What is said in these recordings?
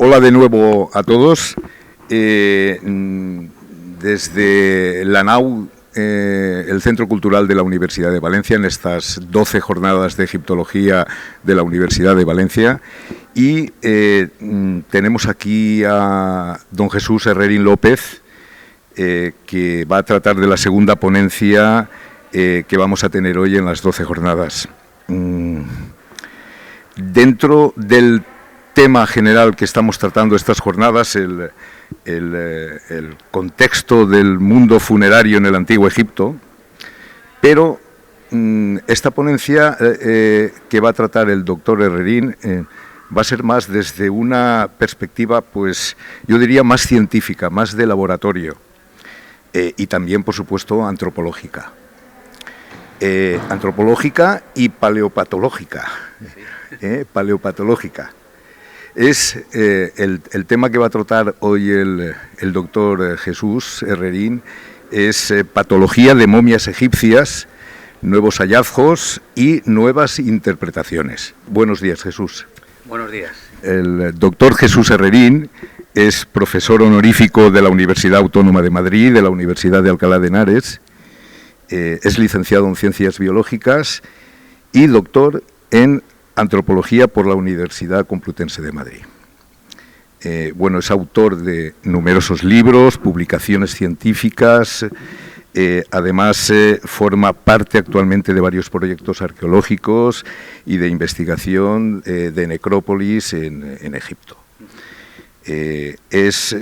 Hola de nuevo a todos. Desde la NAU, el Centro Cultural de la Universidad de Valencia, en estas 12 jornadas de egiptología de la Universidad de Valencia. Y tenemos aquí a don Jesús Herrerín López, que va a tratar de la segunda ponencia que vamos a tener hoy en las 12 jornadas. Dentro del tema general que estamos tratando estas jornadas, el contexto del mundo funerario en el Antiguo Egipto, pero esta ponencia que va a tratar el doctor Herrerín va a ser más desde una perspectiva, pues yo diría más científica, más de laboratorio, y también, por supuesto, antropológica. Antropológica y paleopatológica. Paleopatológica. Es el tema que va a tratar hoy el doctor Jesús Herrerín, es patología de momias egipcias, nuevos hallazgos y nuevas interpretaciones. Buenos días, Jesús. Buenos días. El doctor Jesús Herrerín es profesor honorífico de la Universidad Autónoma de Madrid, de la Universidad de Alcalá de Henares, es licenciado en Ciencias Biológicas y doctor en Antropología por la Universidad Complutense de Madrid. Es autor de numerosos libros, publicaciones científicas, además forma parte actualmente de varios proyectos arqueológicos y de investigación de necrópolis en Egipto. Es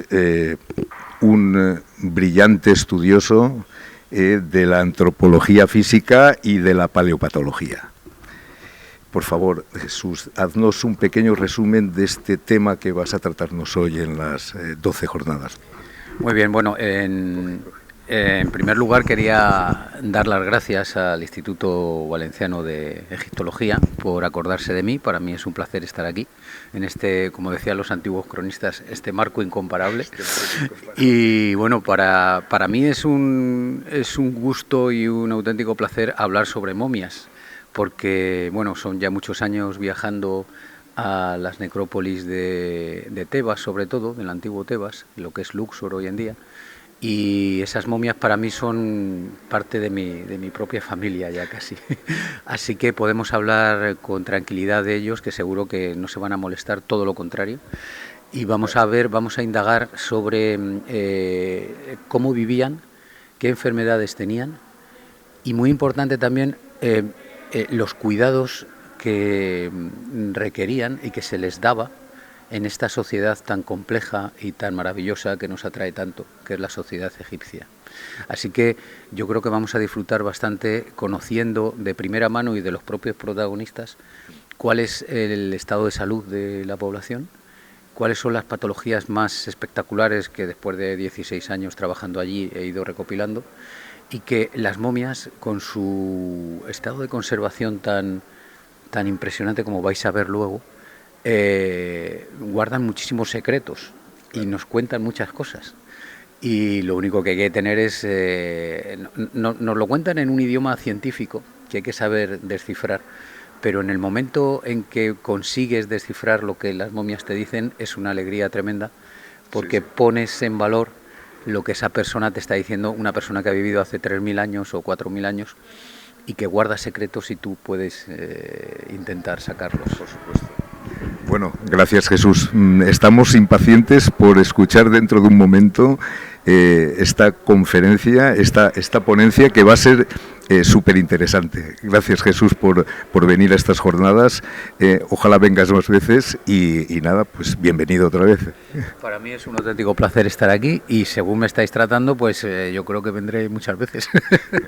un brillante estudioso de la antropología física y de la paleopatología. Por favor, Jesús, haznos un pequeño resumen de este tema que vas a tratarnos hoy en las 12 jornadas. Muy bien, bueno, en primer lugar quería dar las gracias al Instituto Valenciano de Egiptología por acordarse de mí. Para mí es un placer estar aquí, en este, como decían los antiguos cronistas, este marco incomparable. Y bueno, para mí es un gusto y un auténtico placer hablar sobre momias, porque bueno, son ya muchos años viajando a las necrópolis de Tebas, sobre todo, del antiguo Tebas, lo que es Luxor hoy en día, y esas momias para mí son parte de mi propia familia ya casi. Así que podemos hablar con tranquilidad de ellos, que seguro que no se van a molestar, todo lo contrario. Y vamos a indagar sobre cómo vivían, qué enfermedades tenían, y muy importante también los cuidados que requerían y que se les daba en esta sociedad tan compleja y tan maravillosa que nos atrae tanto, que es la sociedad egipcia. Así que yo creo que vamos a disfrutar bastante conociendo de primera mano y de los propios protagonistas cuál es el estado de salud de la población, cuáles son las patologías más espectaculares que después de 16 años trabajando allí he ido recopilando, y que las momias, con su estado de conservación tan impresionante como vais a ver luego, guardan muchísimos secretos y nos cuentan muchas cosas. Y lo único que hay que tener es... nos lo cuentan en un idioma científico que hay que saber descifrar, pero en el momento en que consigues descifrar lo que las momias te dicen es una alegría tremenda, porque pones en valor lo que esa persona te está diciendo, una persona que ha vivido hace 3.000 años o 4.000 años y que guarda secretos y tú puedes intentar sacarlos. Por supuesto. Bueno, gracias, Jesús. Estamos impacientes por escuchar dentro de un momento esta conferencia, esta ponencia que va a ser súper interesante. Gracias, Jesús, por venir a estas jornadas. Ojalá vengas más veces y nada, pues bienvenido otra vez. Para mí es un auténtico placer estar aquí y según me estáis tratando, pues yo creo que vendré muchas veces.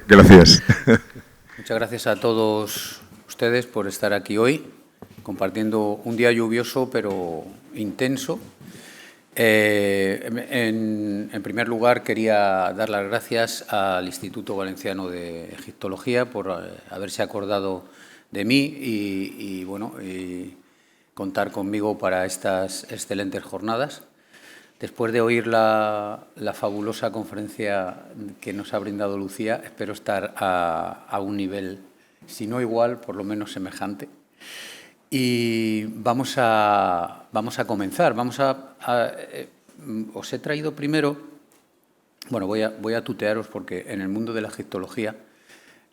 Gracias. Muchas gracias a todos ustedes por estar aquí hoy, compartiendo un día lluvioso pero intenso. En primer lugar, quería dar las gracias al Instituto Valenciano de Egiptología por haberse acordado de mí y contar conmigo para estas excelentes jornadas. Después de oír la fabulosa conferencia que nos ha brindado Lucía, espero estar a un nivel, si no igual, por lo menos semejante. Y vamos a comenzar. Os he traído primero, bueno, voy a tutearos porque en el mundo de la egiptología,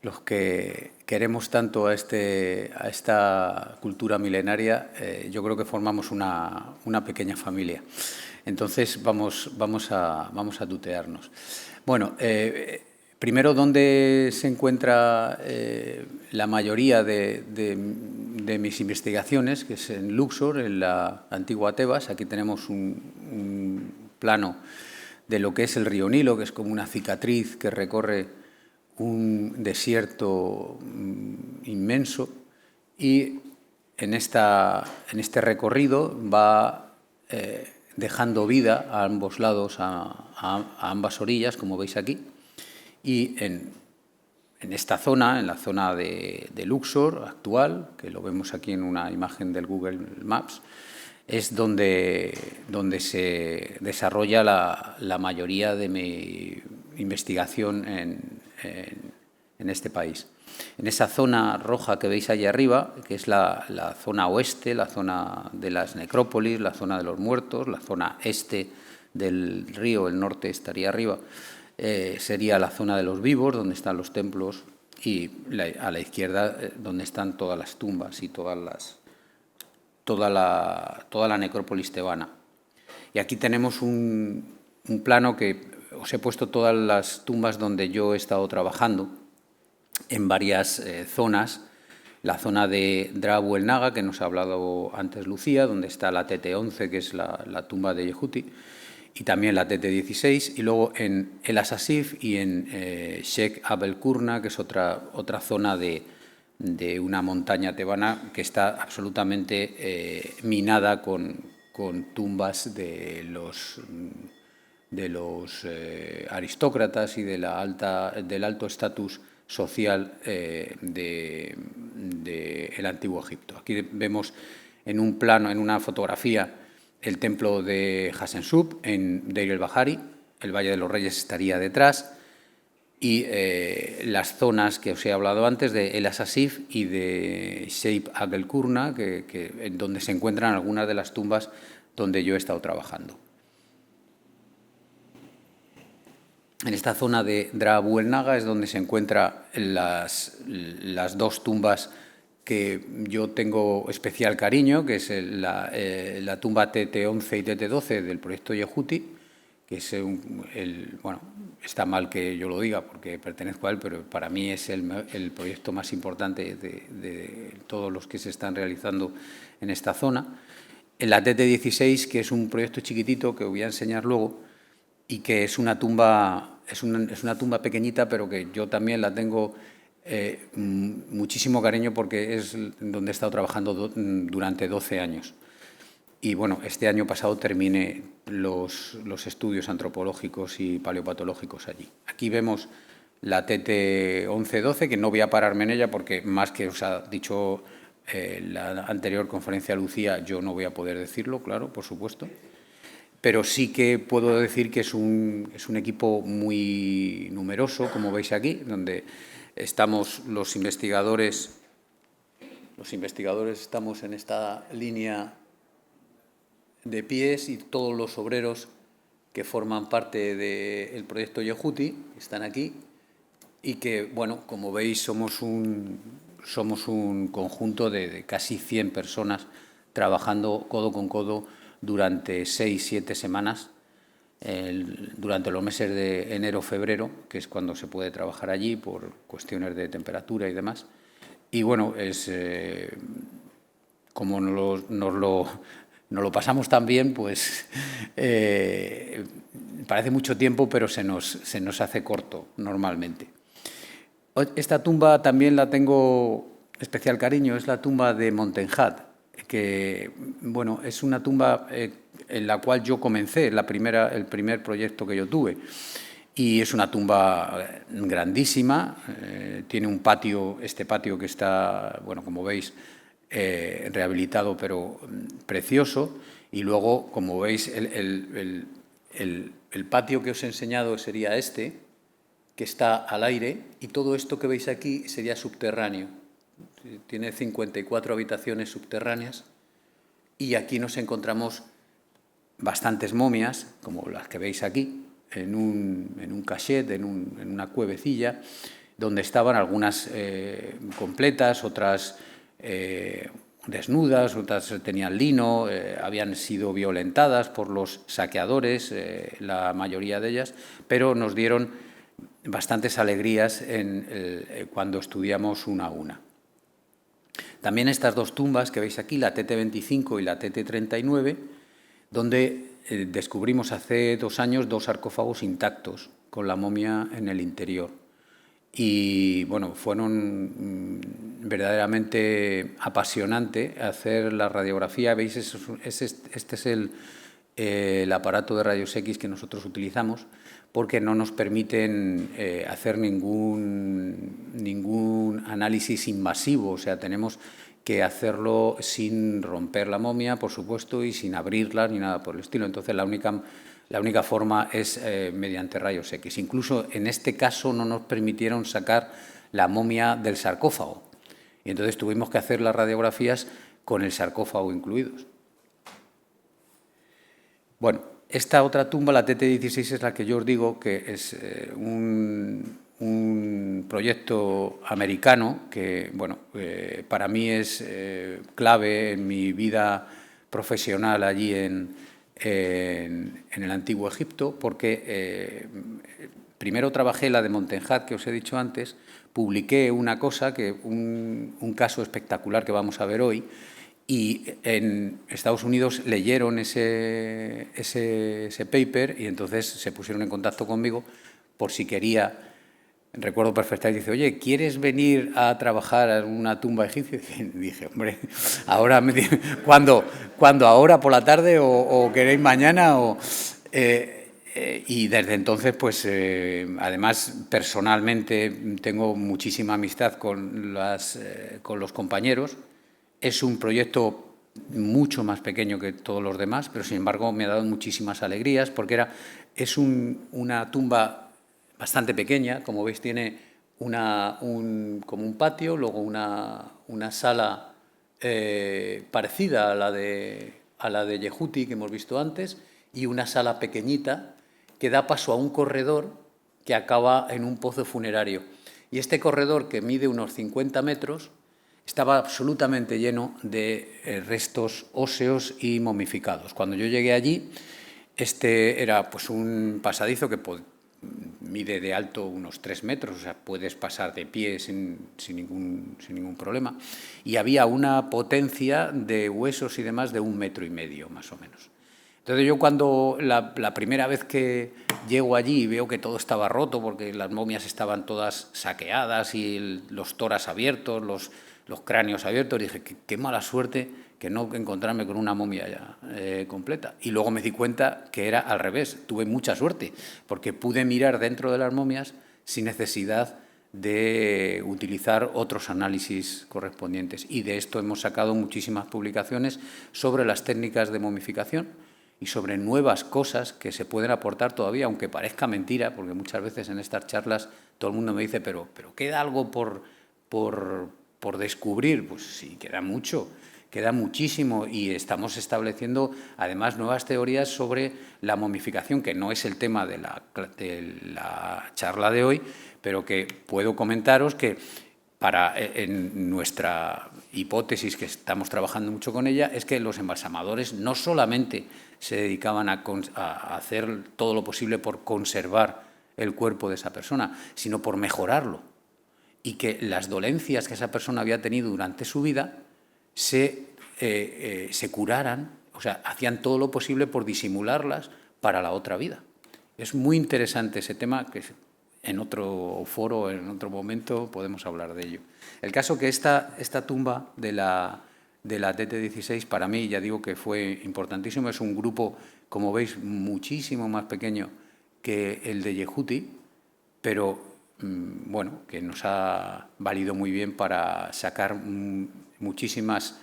los que queremos tanto a esta cultura milenaria, yo creo que formamos una pequeña familia. Entonces vamos a tutearnos. Bueno, primero, ¿dónde se encuentra la mayoría de mis investigaciones? Que es en Luxor, en la antigua Tebas. Aquí tenemos un plano de lo que es el río Nilo, que es como una cicatriz que recorre un desierto inmenso, y en este recorrido va dejando vida a ambos lados, a ambas orillas, como veis aquí. Y en esta zona, en la zona de Luxor actual, que lo vemos aquí en una imagen del Google Maps, es donde se desarrolla la mayoría de mi investigación en este país. En esa zona roja que veis allí arriba, que es la zona oeste, la zona de las necrópolis, la zona de los muertos, la zona este del río, el norte estaría arriba, sería la zona de los vivos, donde están los templos, y a la izquierda donde están todas las tumbas y toda la necrópolis tebana. Y aquí tenemos un plano que os he puesto todas las tumbas donde yo he estado trabajando en varias zonas. La zona de Drabu el Naga, que nos ha hablado antes Lucía, donde está la TT11, que es la tumba de Yehuti, y también la TT16, y luego en El Asasif y en Sheikh Abel Kurna, que es otra zona de una montaña tebana que está absolutamente minada con tumbas de los aristócratas y del alto estatus social del Antiguo Egipto. Aquí vemos en un plano, en una fotografía, el templo de Hatshepsut en Deir el-Bahari. El Valle de los Reyes estaría detrás, y las zonas que os he hablado antes de El Asasif y de Sheikh Abel Kurna, donde se encuentran algunas de las tumbas donde yo he estado trabajando. En esta zona de Drabu el Naga es donde se encuentran las dos tumbas que yo tengo especial cariño, que es la tumba TT11 y TT12 del proyecto Yehuti, que es bueno, está mal que yo lo diga porque pertenezco a él, pero para mí es el proyecto más importante de todos los que se están realizando en esta zona. En la TT16, que es un proyecto chiquitito que os voy a enseñar luego, y que es una tumba pequeñita, pero que yo también la tengo muchísimo cariño porque es donde he estado trabajando durante 12 años. Y bueno, este año pasado terminé los estudios antropológicos y paleopatológicos allí. Aquí vemos la TT11-12, que no voy a pararme en ella porque, más que os ha dicho la anterior conferencia Lucía, yo no voy a poder decirlo, claro, por supuesto. Pero sí que puedo decir que es un equipo muy numeroso, como veis aquí, donde estamos los investigadores estamos en esta línea de pies, y todos los obreros que forman parte del proyecto Yehuti están aquí, y que, bueno, como veis, somos un conjunto de casi 100 personas trabajando codo con codo durante 6-7 semanas, durante los meses de enero-febrero, que es cuando se puede trabajar allí por cuestiones de temperatura y demás. Y bueno, como nos lo pasamos tan bien, pues parece mucho tiempo, pero se nos hace corto normalmente. Esta tumba también la tengo especial cariño, es la tumba de Montenhat, que bueno, es una tumba en la cual yo comencé, el primer proyecto que yo tuve. Y es una tumba grandísima, tiene un patio, este patio que está, bueno, como veis, rehabilitado, pero precioso. Y luego, como veis, el patio que os he enseñado sería este, que está al aire, y todo esto que veis aquí sería subterráneo. tiene 54 habitaciones subterráneas y aquí nos encontramos bastantes momias, como las que veis aquí, en un cachet, en una cuevecilla, donde estaban algunas completas, otras desnudas, otras tenían lino, habían sido violentadas por los saqueadores, la mayoría de ellas, pero nos dieron bastantes alegrías cuando estudiamos una a una. También estas dos tumbas que veis aquí, la TT25 y la TT39, donde descubrimos hace 2 años 2 sarcófagos intactos con la momia en el interior. Y bueno, fueron verdaderamente apasionante hacer la radiografía. ¿Veis? Este es el aparato de rayos X que nosotros utilizamos, porque no nos permiten hacer ningún análisis invasivo. O sea, tenemos que hacerlo sin romper la momia, por supuesto, y sin abrirla ni nada por el estilo. Entonces, la única forma es mediante rayos X. Incluso en este caso no nos permitieron sacar la momia del sarcófago. Y entonces tuvimos que hacer las radiografías con el sarcófago incluidos. Bueno, esta otra tumba, la TT16, es la que yo os digo que es un proyecto americano que, bueno, para mí es clave en mi vida profesional allí en el Antiguo Egipto, porque primero trabajé la de Montenjat, que os he dicho antes, publiqué una cosa, un caso espectacular que vamos a ver hoy, y en Estados Unidos leyeron ese paper y entonces se pusieron en contacto conmigo por si quería. Recuerdo perfectamente, dice, oye, ¿quieres venir a trabajar en una tumba egipcia? Y dije, hombre, ahora ¿cuándo? ¿Ahora por la tarde o queréis mañana? Y desde entonces, pues, además, personalmente tengo muchísima amistad con los compañeros. Es un proyecto mucho más pequeño que todos los demás, pero sin embargo me ha dado muchísimas alegrías porque es una tumba bastante pequeña, como veis tiene como un patio, luego una sala parecida a la de Yehuti que hemos visto antes y una sala pequeñita que da paso a un corredor que acaba en un pozo funerario. Y este corredor, que mide unos 50 metros, estaba absolutamente lleno de restos óseos y momificados. Cuando yo llegué allí, este era pues un pasadizo que mide de alto unos 3 metros, o sea, puedes pasar de pie sin ningún problema. Y había una potencia de huesos y demás de 1,5 metros, más o menos. Entonces yo cuando la primera vez que llego allí y veo que todo estaba roto, porque las momias estaban todas saqueadas y los tórax abiertos, los cráneos abiertos, dije, qué mala suerte que no encontrarme con una momia ya completa. Y luego me di cuenta que era al revés. Tuve mucha suerte, porque pude mirar dentro de las momias sin necesidad de utilizar otros análisis correspondientes. Y de esto hemos sacado muchísimas publicaciones sobre las técnicas de momificación y sobre nuevas cosas que se pueden aportar todavía, aunque parezca mentira, porque muchas veces en estas charlas todo el mundo me dice, pero ¿queda algo por descubrir? Pues sí, queda mucho. Queda muchísimo y estamos estableciendo además nuevas teorías sobre la momificación, que no es el tema de la charla de hoy, pero que puedo comentaros que en nuestra hipótesis, que estamos trabajando mucho con ella, es que los embalsamadores no solamente se dedicaban a hacer todo lo posible por conservar el cuerpo de esa persona, sino por mejorarlo, y que las dolencias que esa persona había tenido durante su vida se curaran, o sea, hacían todo lo posible por disimularlas para la otra vida. Es muy interesante ese tema, que en otro foro, en otro momento, podemos hablar de ello. El caso que esta tumba de la TT16, para mí, ya digo que fue importantísimo, es un grupo, como veis, muchísimo más pequeño que el de Yehuti, pero bueno, que nos ha valido muy bien para sacar muchísimas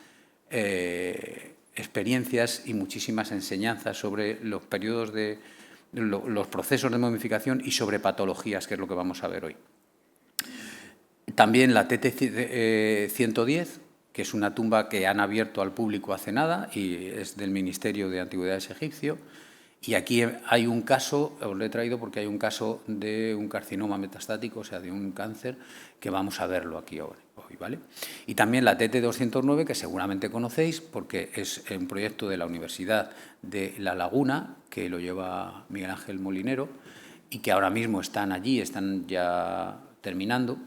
experiencias y muchísimas enseñanzas sobre los periodos los procesos de momificación y sobre patologías, que es lo que vamos a ver hoy. También la TT-110, que es una tumba que han abierto al público hace nada y es del Ministerio de Antigüedades egipcio. Y aquí hay un caso, os lo he traído porque hay un caso de un carcinoma metastático, o sea, de un cáncer, que vamos a verlo aquí hoy, ¿vale? Y también la TT-209, que seguramente conocéis, porque es un proyecto de la Universidad de La Laguna, que lo lleva Miguel Ángel Molinero, y que ahora mismo están allí, están ya terminando,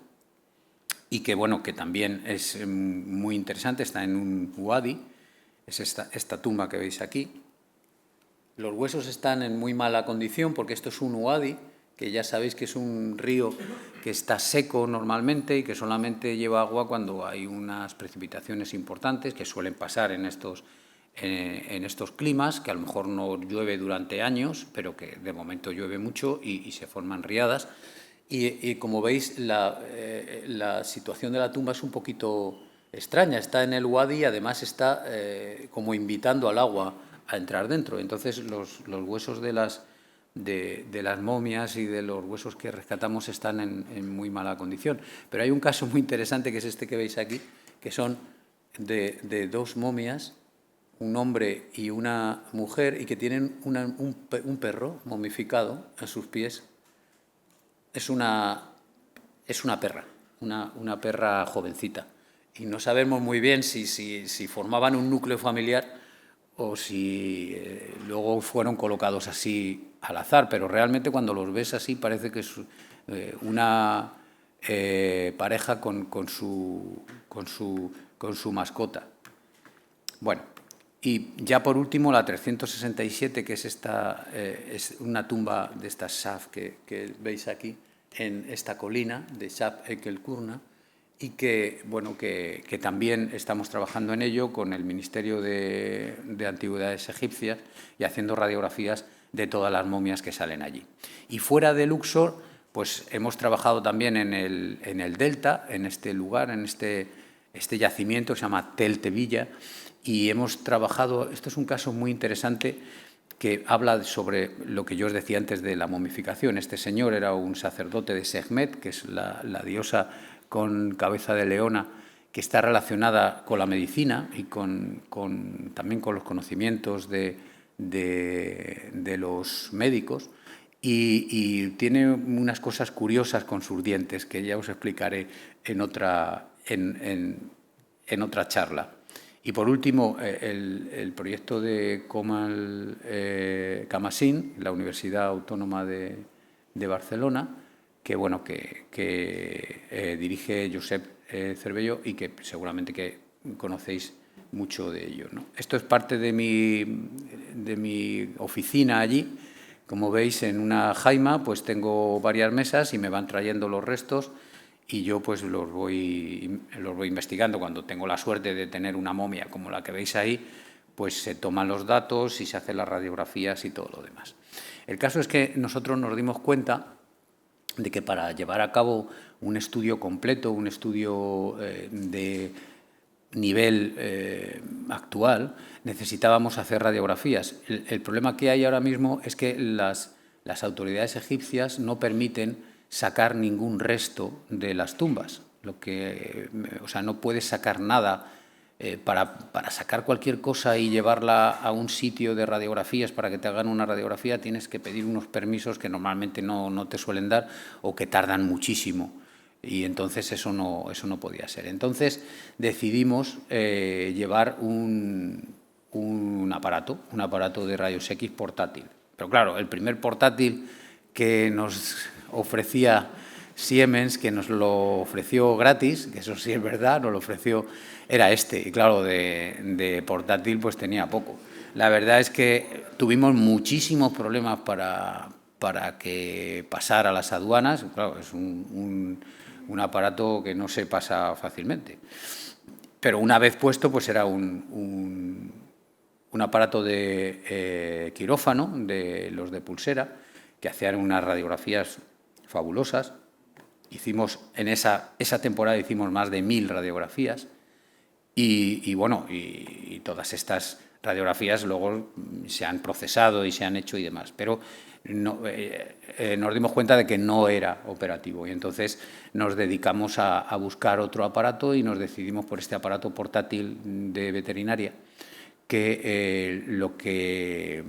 y que, bueno, que también es muy interesante, está en un uadi, es esta tumba que veis aquí. Los huesos están en muy mala condición porque esto es un uadi, que ya sabéis que es un río que está seco normalmente y que solamente lleva agua cuando hay unas precipitaciones importantes que suelen pasar en estos climas, que a lo mejor no llueve durante años, pero que de momento llueve mucho y se forman riadas. Y como veis, la situación de la tumba es un poquito extraña. Está en el uadi y además está como invitando al agua a entrar dentro. Entonces, los huesos de las momias y de los huesos que rescatamos están en muy mala condición. Pero hay un caso muy interesante, que es este que veis aquí, que son de dos momias, un hombre y una mujer, y que tienen un perro momificado a sus pies. Es una perra, una perra jovencita. Y no sabemos muy bien si formaban un núcleo familiar o si luego fueron colocados así al azar, pero realmente cuando los ves así parece que es una pareja con su mascota. Bueno, y ya por último la 367, que es es una tumba de esta Shaf que veis aquí, en esta colina de Shaf Ekel-Kurna, y que, bueno, que también estamos trabajando en ello con el Ministerio de Antigüedades egipcias y haciendo radiografías de todas las momias que salen allí. Y fuera de Luxor, pues hemos trabajado también en el delta, en este lugar, en este yacimiento que se llama Tel Tevilla, y hemos trabajado, esto es un caso muy interesante que habla sobre lo que yo os decía antes de la momificación. Este señor era un sacerdote de Sekhmet, que es la diosa con cabeza de leona, que está relacionada con la medicina y también con los conocimientos de los médicos, y tiene unas cosas curiosas con sus dientes que ya os explicaré en otra charla. Y por último, el proyecto de Comal Camasin, la Universidad Autónoma de Barcelona, que, bueno, que dirige Josep Cervello y que seguramente que conocéis mucho de ello, ¿no? Esto es parte de mi oficina allí. Como veis, en una jaima pues tengo varias mesas y me van trayendo los restos y yo pues los voy investigando. Cuando tengo la suerte de tener una momia como la que veis ahí, pues se toman los datos y se hacen las radiografías y todo lo demás. El caso es que nosotros nos dimos cuenta de que para llevar a cabo un estudio completo, un estudio de nivel actual, necesitábamos hacer radiografías. El problema que hay ahora mismo es que las autoridades egipcias no permiten sacar ningún resto de las tumbas. O sea, no puedes sacar nada. Para sacar cualquier cosa y llevarla a un sitio de radiografías para que te hagan una radiografía tienes que pedir unos permisos que normalmente no te suelen dar o que tardan muchísimo. Y entonces eso no podía ser. Entonces decidimos llevar un aparato de rayos X portátil. Pero claro, el primer portátil que nos ofrecía Siemens, que nos lo ofreció gratis, que eso sí es verdad, nos lo ofreció, era este. Y claro, de portátil pues tenía poco. La verdad es que tuvimos muchísimos problemas para que pasara las aduanas. Claro, es un aparato que no se pasa fácilmente. Pero una vez puesto, pues era un aparato de quirófano, de los de pulsera, que hacían unas radiografías fabulosas. Hicimos, en esa temporada hicimos más de 1000 radiografías y bueno, y todas estas radiografías luego se han procesado y se han hecho y demás. Pero nos dimos cuenta de que no era operativo y entonces nos dedicamos a buscar otro aparato y nos decidimos por este aparato portátil de veterinaria que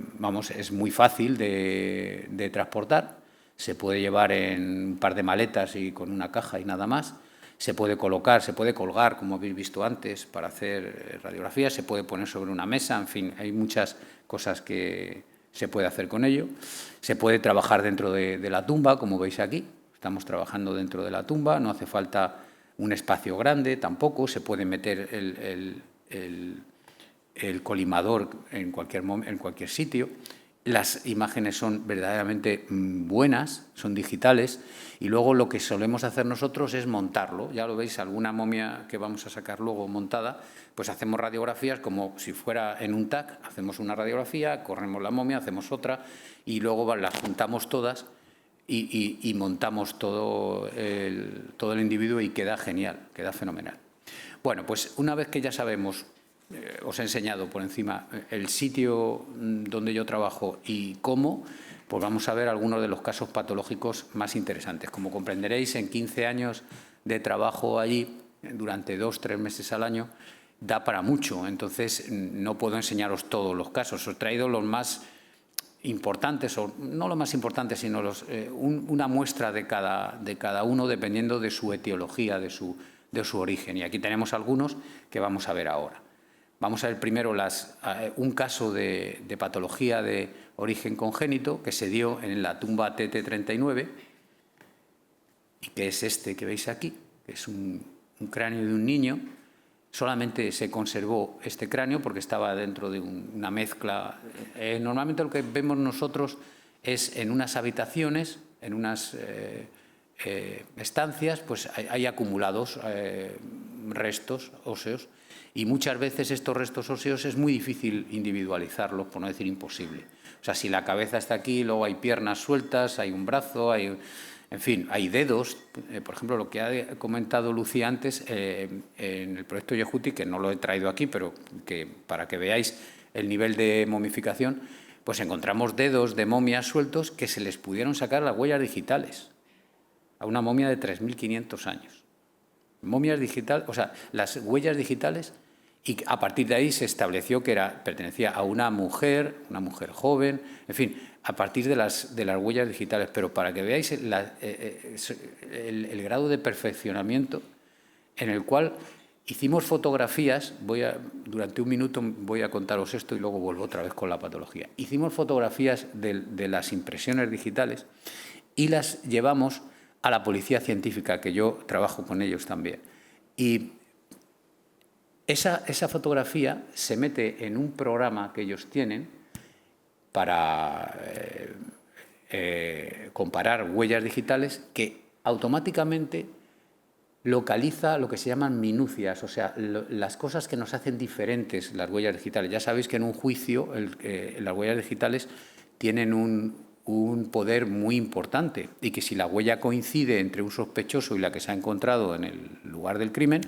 es muy fácil de transportar, se puede llevar en un par de maletas y con una caja y nada más, se puede colocar, se puede colgar, como habéis visto antes, para hacer radiografías, se puede poner sobre una mesa, en fin, hay muchas cosas que se puede hacer con ello. Se puede trabajar dentro de la tumba, como veis aquí, estamos trabajando dentro de la tumba, no hace falta un espacio grande tampoco, se puede meter el colimador en cualquier sitio. Las imágenes son verdaderamente buenas, son digitales, y luego lo que solemos hacer nosotros es montarlo. Ya lo veis, alguna momia que vamos a sacar luego montada, pues hacemos radiografías como si fuera en un TAC, hacemos una radiografía, corremos la momia, hacemos otra, y luego las juntamos todas y montamos todo el individuo y queda genial, queda fenomenal. Bueno, pues una vez que ya sabemos, os he enseñado por encima el sitio donde yo trabajo y cómo, pues vamos a ver algunos de los casos patológicos más interesantes. Como comprenderéis, en 15 años de trabajo allí, durante 2-3 meses al año, da para mucho. Entonces, no puedo enseñaros todos los casos. Os he traído los más importantes, o no los más importantes, sino una muestra de cada uno, dependiendo de su etiología, de su origen. Y aquí tenemos algunos que vamos a ver ahora. Vamos a ver primero un caso de patología de origen congénito que se dio en la tumba TT39 y que es este que veis aquí, que es un cráneo de un niño. Solamente se conservó este cráneo porque estaba dentro de una mezcla. Normalmente lo que vemos nosotros es en unas habitaciones, en unas estancias, pues hay acumulados restos óseos. Y muchas veces estos restos óseos es muy difícil individualizarlos, por no decir imposible. O sea, si la cabeza está aquí, luego hay piernas sueltas, hay un brazo, en fin, hay dedos. Por ejemplo, lo que ha comentado Lucía antes, en el proyecto Yehuti, que no lo he traído aquí, pero que para que veáis el nivel de momificación, pues encontramos dedos de momias sueltos que se les pudieron sacar las huellas digitales a una momia de 3.500 años. Momias digitales, o sea, las huellas digitales, y a partir de ahí se estableció que pertenecía a una mujer joven, en fin, a partir de las huellas digitales. Pero para que veáis el grado de perfeccionamiento en el cual hicimos fotografías, durante un minuto voy a contaros esto y luego vuelvo otra vez con la patología. Hicimos fotografías de las impresiones digitales y las llevamos a la policía científica, que yo trabajo con ellos también. Y esa fotografía se mete en un programa que ellos tienen para comparar huellas digitales, que automáticamente localiza lo que se llaman minucias, o sea, las cosas que nos hacen diferentes las huellas digitales. Ya sabéis que en un juicio las huellas digitales tienen un poder muy importante y que si la huella coincide entre un sospechoso y la que se ha encontrado en el lugar del crimen,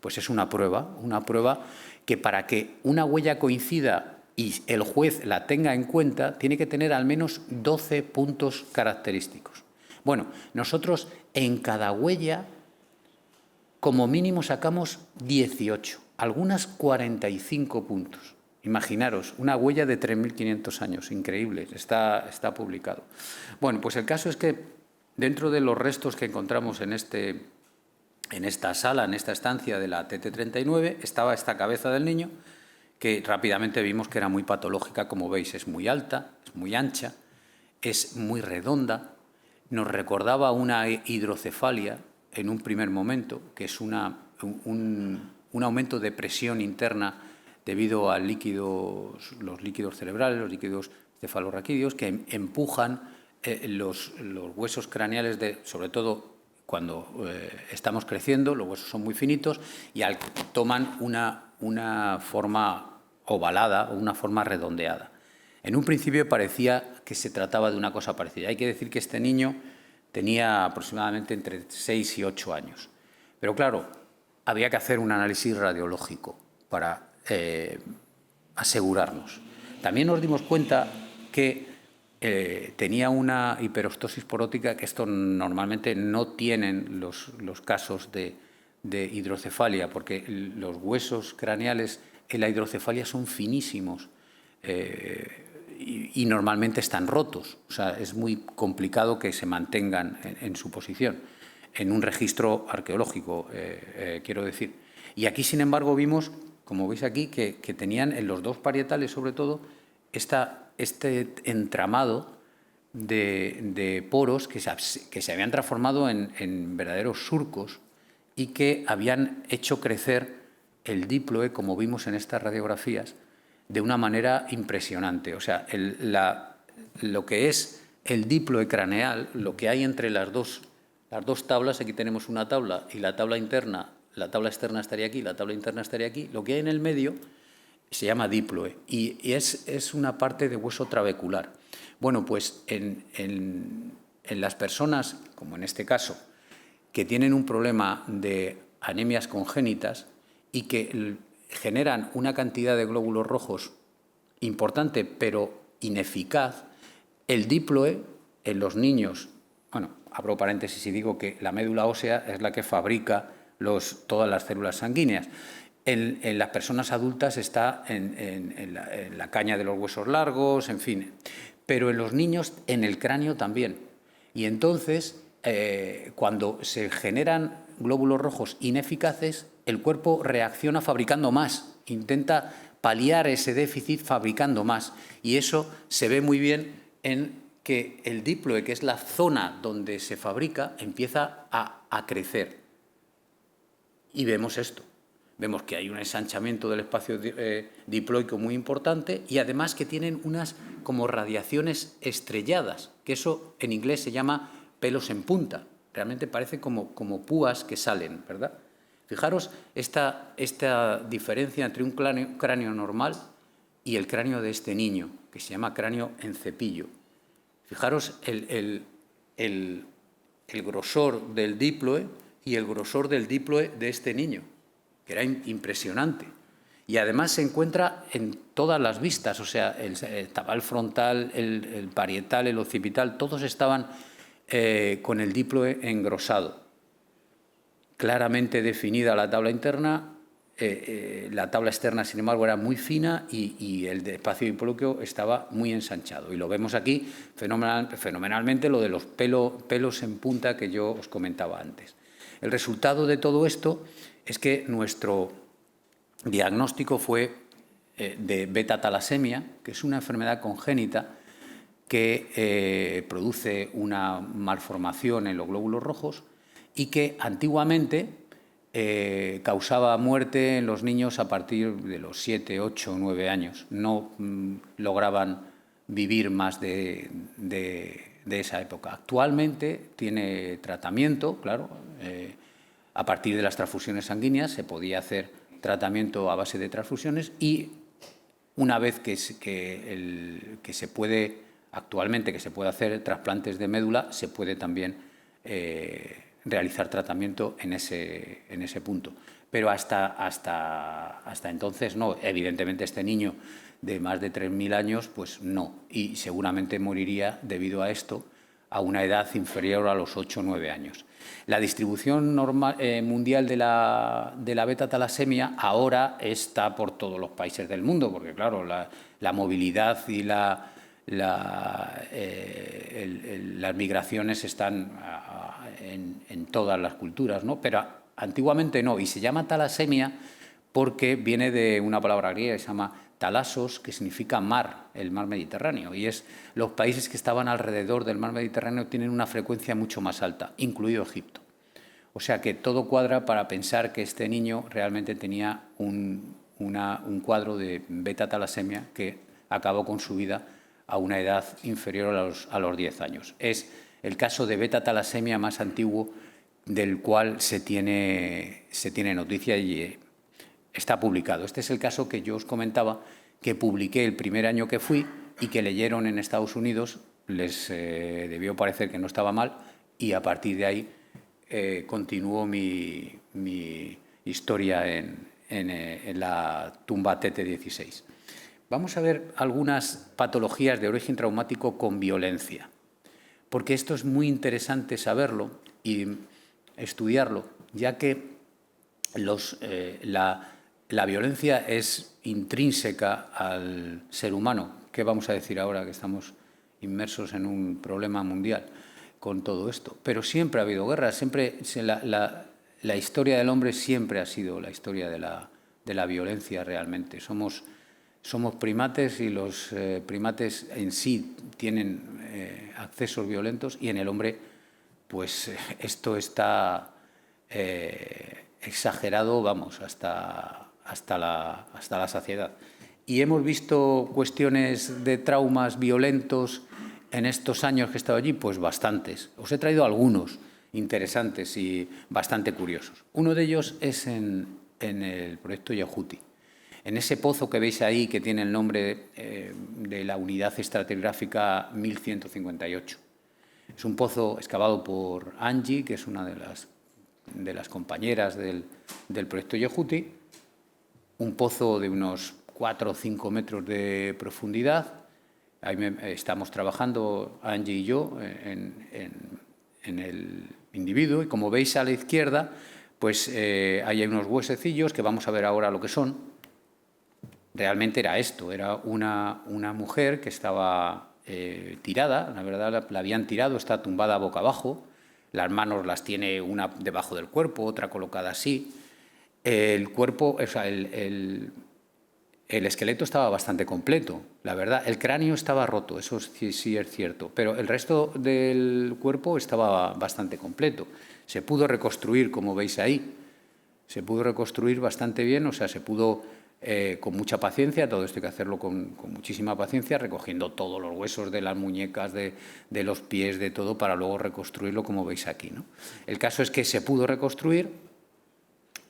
pues es una prueba que para que una huella coincida y el juez la tenga en cuenta, tiene que tener al menos 12 puntos característicos. Bueno, nosotros en cada huella como mínimo sacamos 18, algunas 45 puntos. Imaginaros, una huella de 3.500 años, increíble, está publicado. Bueno, pues el caso es que dentro de los restos que encontramos en esta sala, en esta estancia de la TT39, estaba esta cabeza del niño, que rápidamente vimos que era muy patológica, como veis, es muy alta, es muy ancha, es muy redonda, nos recordaba una hidrocefalia en un primer momento, que es un aumento de presión interna debido a los líquidos cerebrales, los líquidos cefalorraquídeos, que empujan los huesos craneales, sobre todo cuando estamos creciendo, los huesos son muy finitos y toman una forma ovalada o una forma redondeada. En un principio parecía que se trataba de una cosa parecida. Hay que decir que este niño tenía aproximadamente entre 6 y 8 años. Pero claro, había que hacer un análisis radiológico para asegurarnos. También nos dimos cuenta que tenía una hiperostosis porótica, que esto normalmente no tienen los casos de hidrocefalia, porque los huesos craneales en la hidrocefalia son finísimos y normalmente están rotos. O sea, es muy complicado que se mantengan en su posición, en un registro arqueológico, quiero decir. Y aquí, sin embargo, vimos, como veis aquí, que tenían en los dos parietales, sobre todo, este entramado de poros que se habían transformado en verdaderos surcos y que habían hecho crecer el diploe, como vimos en estas radiografías, de una manera impresionante. O sea, lo que es el diploe craneal, lo que hay entre las dos tablas, aquí tenemos una tabla y la tabla interna, la tabla externa estaría aquí, la tabla interna estaría aquí, lo que hay en el medio se llama diploe y es una parte de hueso trabecular. Bueno, pues en las personas, como en este caso, que tienen un problema de anemias congénitas y que generan una cantidad de glóbulos rojos importante pero ineficaz, el diploe en los niños, bueno, abro paréntesis y digo que la médula ósea es la que fabrica todas las células sanguíneas. En las personas adultas está en la caña de los huesos largos, en fin. Pero en los niños, en el cráneo también. Y entonces, cuando se generan glóbulos rojos ineficaces, el cuerpo reacciona fabricando más, intenta paliar ese déficit fabricando más. Y eso se ve muy bien en que el diploe, que es la zona donde se fabrica, empieza a crecer. Y vemos esto. Vemos que hay un ensanchamiento del espacio diploico muy importante y además que tienen unas como radiaciones estrelladas, que eso en inglés se llama pelos en punta. Realmente parece como púas que salen, ¿verdad? Fijaros esta diferencia entre un cráneo normal y el cráneo de este niño, que se llama cráneo en cepillo. Fijaros el grosor del diploe y el grosor del diploe de este niño, que era impresionante. Y además se encuentra en todas las vistas, o sea, estaba el frontal, el parietal, el occipital, todos estaban con el diploe engrosado. Claramente definida la tabla interna, la tabla externa, sin embargo, era muy fina y el espacio diploico estaba muy ensanchado. Y lo vemos aquí fenomenalmente, lo de los pelos en punta que yo os comentaba antes. El resultado de todo esto es que nuestro diagnóstico fue de beta-talasemia, que es una enfermedad congénita que produce una malformación en los glóbulos rojos y que antiguamente causaba muerte en los niños a partir de los 7, 8, 9 años. No lograban vivir más de esa época. Actualmente tiene tratamiento, claro, a partir de las transfusiones sanguíneas se podía hacer tratamiento a base de transfusiones y una vez que se puede, actualmente que se puede hacer trasplantes de médula, se puede también realizar tratamiento en ese punto. Pero hasta entonces no. Evidentemente este niño de más de 3.000 años, pues no. Y seguramente moriría debido a esto a una edad inferior a los 8 o 9 años. La distribución mundial de la beta-talasemia ahora está por todos los países del mundo, porque claro, la movilidad y las migraciones están en todas las culturas, ¿no? Pero antiguamente no, y se llama talasemia porque viene de una palabra griega que se llama talasos, que significa mar, el mar Mediterráneo, y los países que estaban alrededor del mar Mediterráneo tienen una frecuencia mucho más alta, incluido Egipto. O sea que todo cuadra para pensar que este niño realmente tenía un cuadro de beta-talasemia que acabó con su vida a una edad inferior a los 10 años. Es el caso de beta-talasemia más antiguo del cual se tiene noticia y está publicado. Este es el caso que yo os comentaba, que publiqué el primer año que fui y que leyeron en Estados Unidos, les debió parecer que no estaba mal y a partir de ahí continuó mi historia en la tumba TT16. Vamos a ver algunas patologías de origen traumático con violencia, porque esto es muy interesante saberlo y estudiarlo, ya que la violencia es intrínseca al ser humano. ¿Qué vamos a decir ahora que estamos inmersos en un problema mundial con todo esto? Pero siempre ha habido guerras, siempre la historia del hombre siempre ha sido la historia de la violencia realmente. Somos primates y los primates en sí tienen accesos violentos, y en el hombre pues esto está exagerado, vamos, hasta la saciedad. Y hemos visto cuestiones de traumas violentos en estos años que he estado allí, pues bastantes. Os he traído algunos interesantes y bastante curiosos. Uno de ellos es en el proyecto Yehuti. En ese pozo que veis ahí, que tiene el nombre de la unidad estratigráfica 1158. Es un pozo excavado por Angie, que es una de las compañeras del proyecto Yehuti. Un pozo de unos 4 o 5 metros de profundidad. Ahí estamos trabajando, Angie y yo, en el individuo. Y como veis a la izquierda, pues hay unos huesecillos que vamos a ver ahora lo que son. Realmente era esto, era una mujer que estaba tirada, la verdad la habían tirado, está tumbada boca abajo, las manos las tiene una debajo del cuerpo, otra colocada así. El cuerpo, o sea, el esqueleto estaba bastante completo, la verdad. El cráneo estaba roto, eso sí es cierto, pero el resto del cuerpo estaba bastante completo. Se pudo reconstruir, como veis ahí, se pudo reconstruir bastante bien, o sea, se pudo con mucha paciencia, todo esto hay que hacerlo con muchísima paciencia, recogiendo todos los huesos de las muñecas, de los pies, de todo, para luego reconstruirlo como veis aquí, ¿no? El caso es que se pudo reconstruir,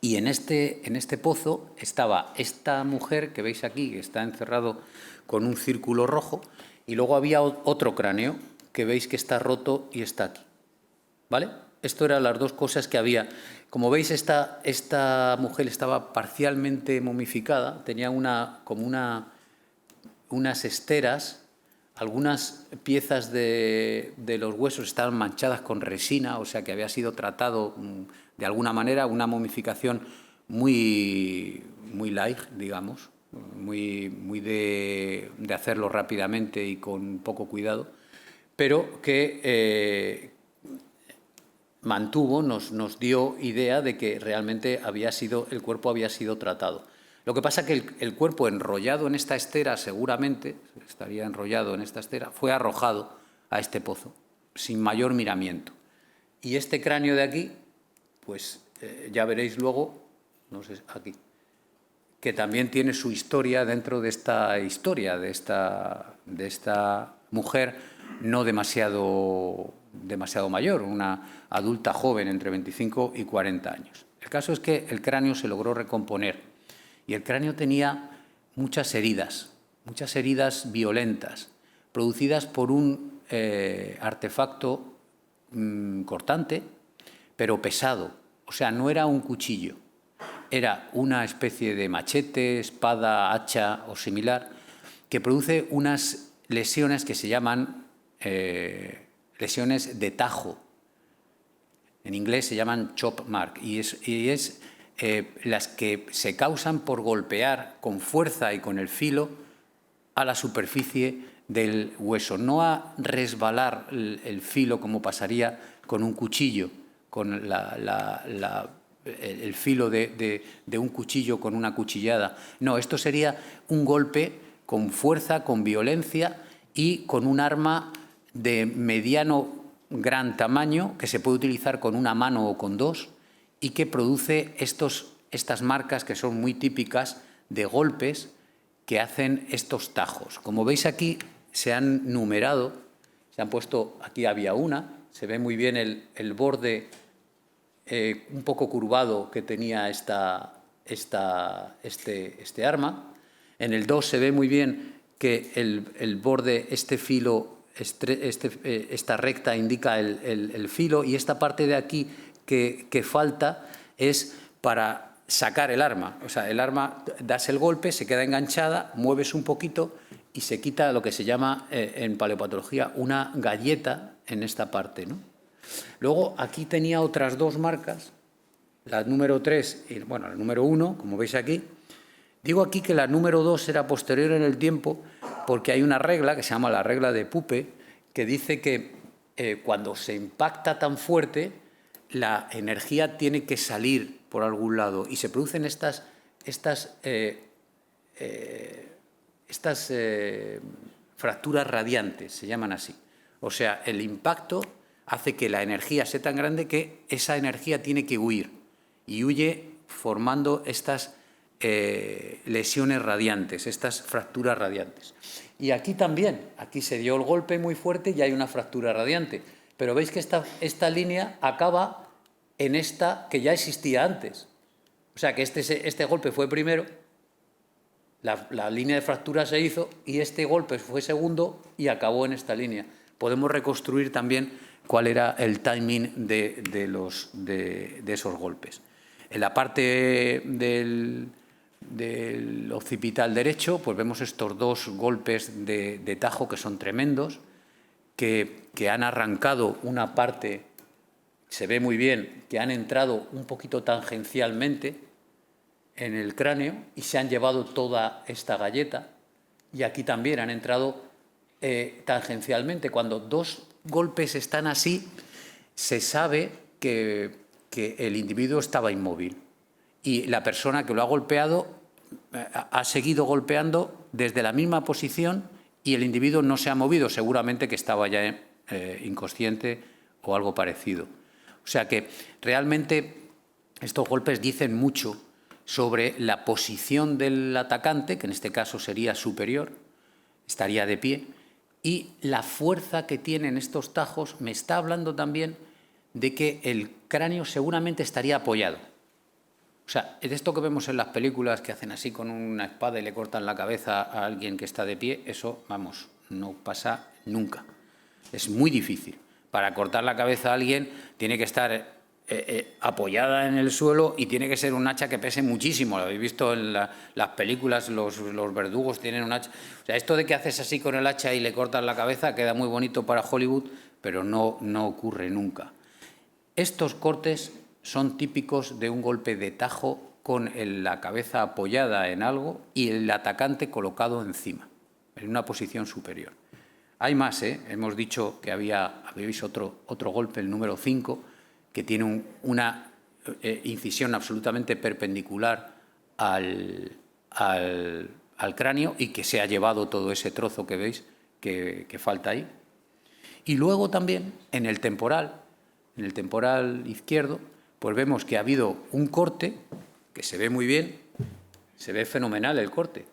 y en este pozo estaba esta mujer que veis aquí, que está encerrado con un círculo rojo, y luego había otro cráneo que veis que está roto y está aquí, ¿vale? Esto eran las dos cosas que había. Como veis, esta mujer estaba parcialmente momificada, tenía como unas esteras, algunas piezas de los huesos estaban manchadas con resina, o sea que había sido tratado de alguna manera, una momificación muy light, digamos, muy de hacerlo rápidamente y con poco cuidado, pero que mantuvo, nos dio idea de que realmente el cuerpo había sido tratado. Lo que pasa es que el cuerpo enrollado en esta estera, seguramente, estaría enrollado en esta estera, fue arrojado a este pozo, sin mayor miramiento. Y este cráneo de aquí, pues ya veréis luego, no sé, aquí, que también tiene su historia dentro de esta historia, de esta mujer no demasiado mayor, una adulta joven entre 25 y 40 años. El caso es que el cráneo se logró recomponer, y el cráneo tenía muchas heridas violentas, producidas por un artefacto cortante, pero pesado. O sea, no era un cuchillo, era una especie de machete, espada, hacha o similar, que produce unas lesiones que se llaman lesiones de tajo. En inglés se llaman chop mark, y es las que se causan por golpear con fuerza y con el filo a la superficie del hueso, no a resbalar el filo como pasaría con un cuchillo, con el filo de un cuchillo con una cuchillada. No, esto sería un golpe con fuerza, con violencia y con un arma de mediano gran tamaño que se puede utilizar con una mano o con dos, y que produce estas marcas que son muy típicas de golpes que hacen estos tajos. Como veis aquí se han numerado, se han puesto, aquí había una, se ve muy bien el borde un poco curvado que tenía este arma. En el 2 se ve muy bien que el borde, este filo, esta recta indica el filo, y esta parte de aquí que falta es para sacar el arma. O sea, el arma, das el golpe, se queda enganchada, mueves un poquito y se quita lo que se llama en paleopatología una galleta en esta parte, ¿no? Luego aquí tenía otras dos marcas, la número 3 y bueno, la número 1, como veis aquí. Digo aquí que la número 2 era posterior en el tiempo porque hay una regla que se llama la regla de Puppe que dice que cuando se impacta tan fuerte la energía tiene que salir por algún lado y se producen estas fracturas radiantes, se llaman así. O sea, el impacto hace que la energía sea tan grande que esa energía tiene que huir y huye formando estas lesiones radiantes, estas fracturas radiantes. Y aquí también, aquí se dio el golpe muy fuerte y hay una fractura radiante. Pero veis que esta línea acaba en esta que ya existía antes. O sea que este golpe fue primero, la línea de fractura se hizo y este golpe fue segundo y acabó en esta línea. Podemos reconstruir también cuál era el timing de esos golpes. En la parte del occipital derecho, pues vemos estos dos golpes de tajo que son tremendos, que han arrancado una parte, se ve muy bien, que han entrado un poquito tangencialmente en el cráneo y se han llevado toda esta galleta. Y aquí también han entrado tangencialmente. Cuando dos golpes están así, se sabe que el individuo estaba inmóvil y la persona que lo ha golpeado ha seguido golpeando desde la misma posición y el individuo no se ha movido, seguramente que estaba ya inconsciente o algo parecido. O sea que realmente estos golpes dicen mucho sobre la posición del atacante, que en este caso sería superior, estaría de pie, y la fuerza que tienen estos tajos me está hablando también de que el cráneo seguramente estaría apoyado. O sea, de esto que vemos en las películas que hacen así con una espada y le cortan la cabeza a alguien que está de pie, eso, vamos, no pasa nunca. Es muy difícil. Para cortar la cabeza a alguien tiene que estar apoyada en el suelo y tiene que ser un hacha que pese muchísimo. Lo habéis visto en las películas, los verdugos tienen un hacha. O sea, esto de que haces así con el hacha y le cortas la cabeza queda muy bonito para Hollywood, pero no ocurre nunca. Estos cortes son típicos de un golpe de tajo con la cabeza apoyada en algo y el atacante colocado encima, en una posición superior. Hay más, hemos dicho que habéis otro golpe, el número 5, que tiene una incisión absolutamente perpendicular al cráneo y que se ha llevado todo ese trozo que veis que falta ahí. Y luego también en el temporal izquierdo, pues vemos que ha habido un corte que se ve muy bien, se ve fenomenal el corte.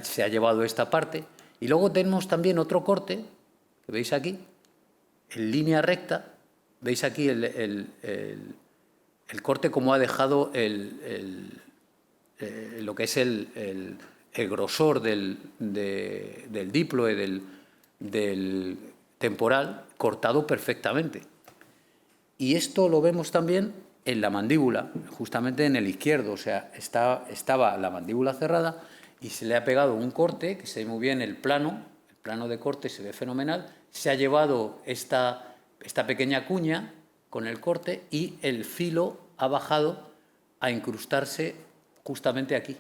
Se ha llevado esta parte y luego tenemos también otro corte, que veis aquí, en línea recta. Veis aquí el corte como ha dejado lo que es el grosor del díploe del temporal cortado perfectamente. Y esto lo vemos también en la mandíbula, justamente en el izquierdo. O sea, estaba la mandíbula cerrada y se le ha pegado un corte, que se ve muy bien el plano de corte se ve fenomenal. Se ha llevado esta pequeña cuña con el corte y el filo ha bajado a incrustarse justamente aquí,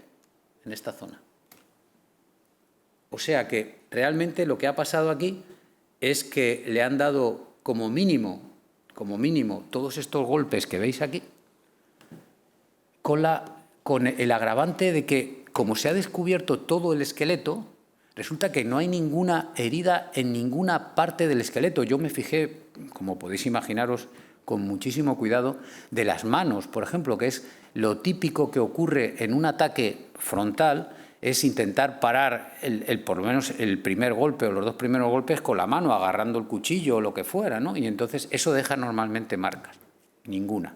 en esta zona. O sea que realmente lo que ha pasado aquí es que le han dado como mínimo todos estos golpes que veis aquí, con el agravante de que, como se ha descubierto todo el esqueleto, resulta que no hay ninguna herida en ninguna parte del esqueleto. Yo me fijé, como podéis imaginaros, con muchísimo cuidado, de las manos, por ejemplo, que es lo típico que ocurre en un ataque frontal, es intentar parar por lo menos el primer golpe o los dos primeros golpes con la mano, agarrando el cuchillo o lo que fuera, ¿no? Y entonces eso deja normalmente marcas, ninguna.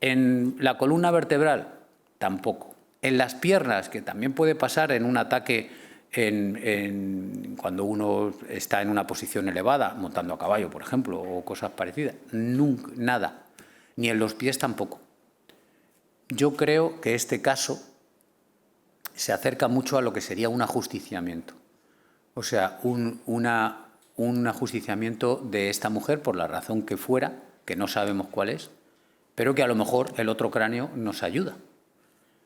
En la columna vertebral, tampoco. En las piernas, que también puede pasar en un ataque cuando uno está en una posición elevada, montando a caballo, por ejemplo, o cosas parecidas. Nunca, nada. Ni en los pies tampoco. yo creo que este caso se acerca mucho a lo que sería un ajusticiamiento. O sea, un ajusticiamiento de esta mujer por la razón que fuera, que no sabemos cuál es, pero que a lo mejor el otro cráneo nos ayuda.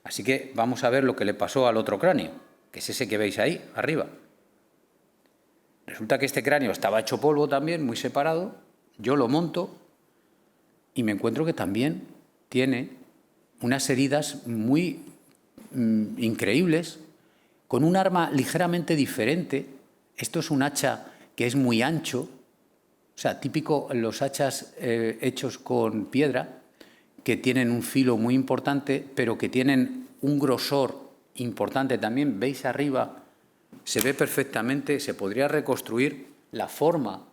Así que vamos a ver lo que le pasó al otro cráneo, que es ese que veis ahí, arriba. Resulta que este cráneo estaba hecho polvo también, muy separado. Yo lo monto y me encuentro que también tiene unas heridas muy increíbles, con un arma ligeramente diferente. Esto es un hacha que es muy ancho, o sea, típico los hachas hechos con piedra, que tienen un filo muy importante, pero que tienen un grosor importante también. Veis arriba, se ve perfectamente, se podría reconstruir la forma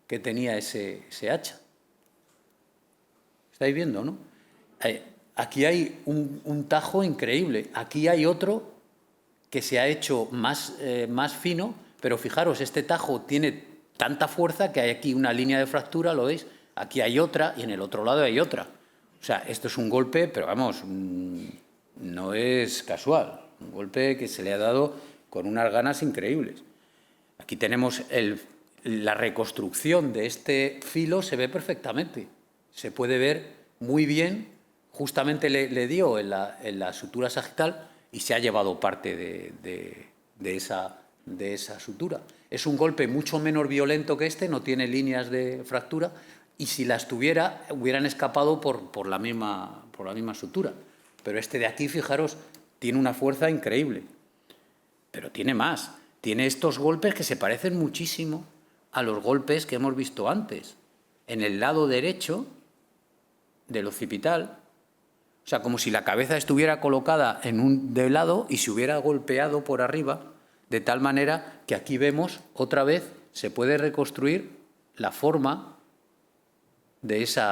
que tenía ese hacha. ¿Estáis viendo, no? Aquí hay un tajo increíble. Aquí hay otro que se ha hecho más fino, pero fijaros, este tajo tiene tanta fuerza que hay aquí una línea de fractura, ¿lo veis? Aquí hay otra y en el otro lado hay otra. O sea, esto es un golpe, pero vamos, no es casual. Un golpe que se le ha dado con unas ganas increíbles. Aquí tenemos la reconstrucción de este filo, se ve perfectamente. Se puede ver muy bien, justamente le dio en la sutura sagital y se ha llevado parte de esa sutura. Es un golpe mucho menos violento que este, no tiene líneas de fractura, y si las tuviera, hubieran escapado por la misma sutura. Pero este de aquí, fijaros, tiene una fuerza increíble. Pero tiene más. Tiene estos golpes que se parecen muchísimo a los golpes que hemos visto antes. En el lado derecho del occipital, o sea, como si la cabeza estuviera colocada de lado y se hubiera golpeado por arriba, de tal manera que aquí vemos, otra vez, se puede reconstruir la forma de ese